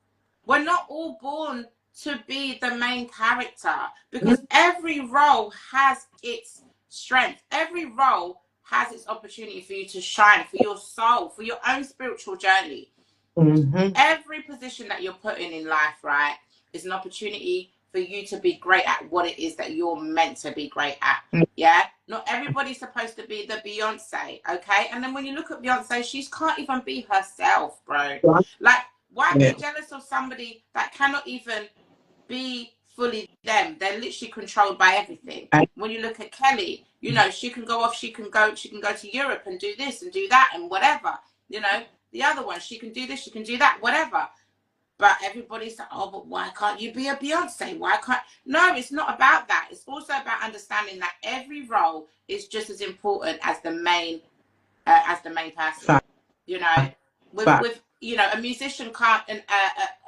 We're not all born to be the main character, because every role has its strength. Every role has its opportunity for you to shine, for your soul, for your own spiritual journey. Every position that you're put in life, right, is an opportunity for you to be great at what it is that you're meant to be great at. Yeah, not everybody's supposed to be the Beyonce, okay? And then when you look at Beyonce, she can't even be herself, bro. Like, why be jealous of somebody that cannot even be fully them? They're literally controlled by everything. When you look at Kelly, she can go off, she can go to Europe and do this and do that and whatever. The other one, she can do this, she can do that, whatever. But everybody's like, oh, but why can't you be a Beyonce? Why can't... No, it's not about that. It's also about understanding that every role is just as important as the main person. A musician can't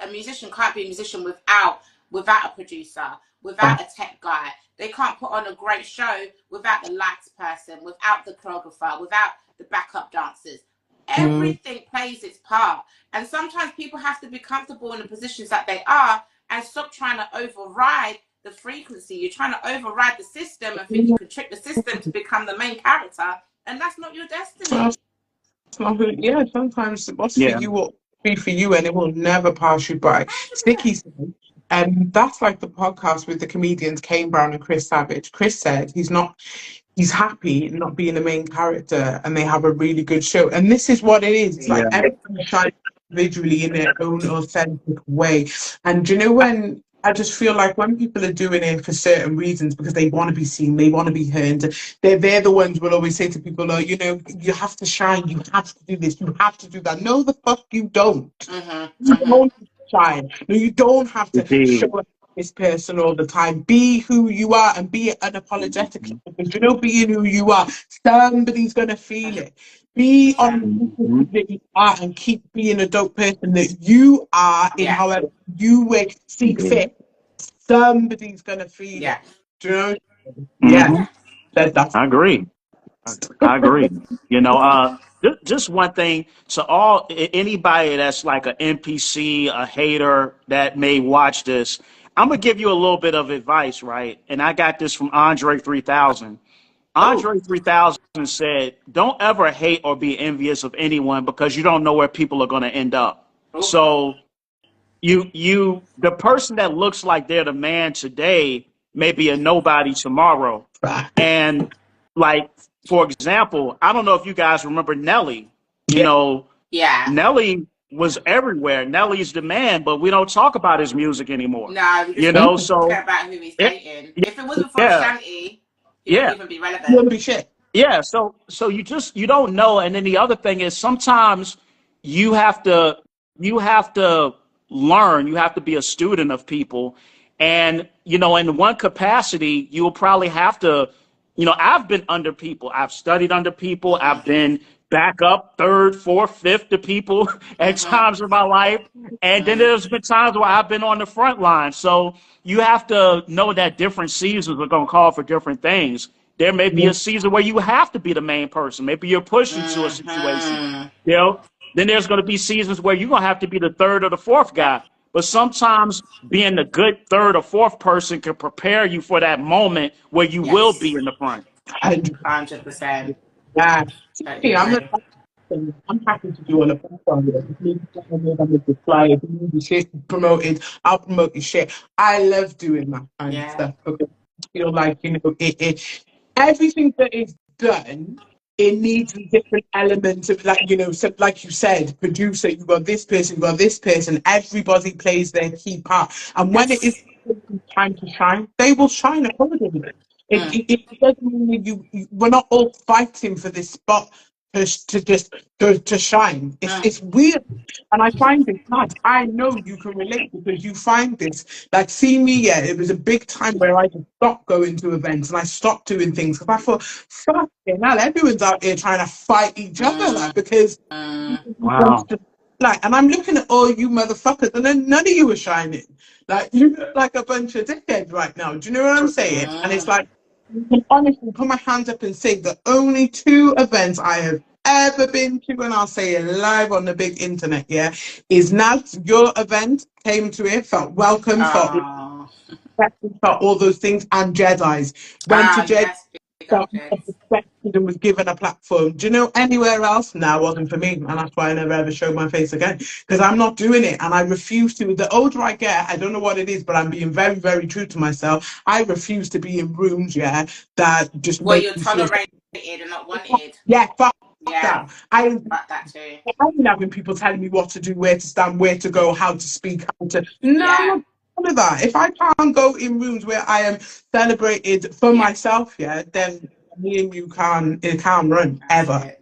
a musician can't be a musician without a producer, without a tech guy. They can't put on a great show without the lights person, without the choreographer, without the backup dancers. Everything plays its part, and sometimes people have to be comfortable in the positions that they are and stop trying to override the frequency. You're trying to override the system and think you can trick the system to become the main character, and that's not your destiny. Yeah, sometimes what's for you will be for you, and it will never pass you by. 100%. Sticky said, and that's like the podcast with the comedians Kane Brown and Chris Savage. Chris said he's happy not being the main character, and they have a really good show. And this is what it is. It's like everybody shines individually in their own authentic way. And do you know, when I just feel like when people are doing it for certain reasons, because they want to be seen, they want to be heard, they're the ones who will always say to people, oh, you know, you have to shine, you have to do this, you have to do that. No, the fuck you don't. You don't shine. No, you don't have to show up this person all the time. Be who you are, and be it unapologetically. Because you know, being who you are, somebody's gonna feel it. Be on that you are, and keep being a dope person that you are in however you see fit. Somebody's gonna feel it. Do you know? Yeah. That's I agree. I agree. You know, just one thing to anybody that's like an NPC, a hater that may watch this, I'm gonna give you a little bit of advice, right? And I got this from Andre 3000. Andre 3000 said, "Don't ever hate or be envious of anyone, because you don't know where people are gonna end up." So the person that looks like they're the man today may be a nobody tomorrow. And like, for example, I don't know if you guys remember Nelly. You know, Nelly was everywhere. Nelly's the man, but we don't talk about his music anymore. No, we just you know, so care about who he's dating. If it wasn't for Shanty, he wouldn't even be relevant. Wouldn't be shit. Yeah, so you don't know. And then the other thing is, sometimes you have to learn, you have to be a student of people. And, you know, in one capacity, you will probably have to, you know, I've been under people, I've studied under people, I've been back up third, fourth, fifth to people at times in my life. And then there's been times where I've been on the front line. So you have to know that different seasons are going to call for different things. There may be a season where you have to be the main person. Maybe you're pushed into a situation, you know. Then there's going to be seasons where you're going to have to be the third or the fourth guy. But sometimes being the good third or fourth person can prepare you for that moment where you will be in the front. 100%. Yeah. Hey, I'm happy to do all of that. I'm the flyer, the shit promoted. I'll promote your shit. I love doing that kind of stuff, because I feel like, you know, everything that is done, it needs different elements of, like, you know, so like you said, producer, you got this person, everybody plays their key part. And when it is time to shine, they will shine accordingly. It doesn't mean we're not all fighting for this spot to shine. It's weird, and I find it nice. I know you can relate, because you find this. Like, see me, it was a big time where I just stopped going to events and I stopped doing things, because I thought, fucking hell, everyone's out here trying to fight each other, like, because like, and I'm looking at all you motherfuckers, and then none of you are shining. Like, you look like a bunch of dickheads right now. Do you know what I'm saying? And it's like, I can honestly put my hands up and say the only 2 events I have ever been to, and I'll say it live on the big internet, is Nadz, your event, came to it, felt welcome, felt all those things, and Jedi's. Went to Jedi, felt respected and was given a platform. Do you know anywhere else? No, it wasn't for me, and that's why I never ever showed my face again, because I'm not doing it, and I refuse to. The older I get, I don't know what it is, but I'm being very, very true to myself. I refuse to be in rooms, that just where you're tolerated and not wanted. Fuck that. Fuck that too. I've been having people telling me what to do, where to stand, where to go, how to speak, how to. No, I'm not none of that. If I can't go in rooms where I am celebrated for myself, then me and you can't run ever.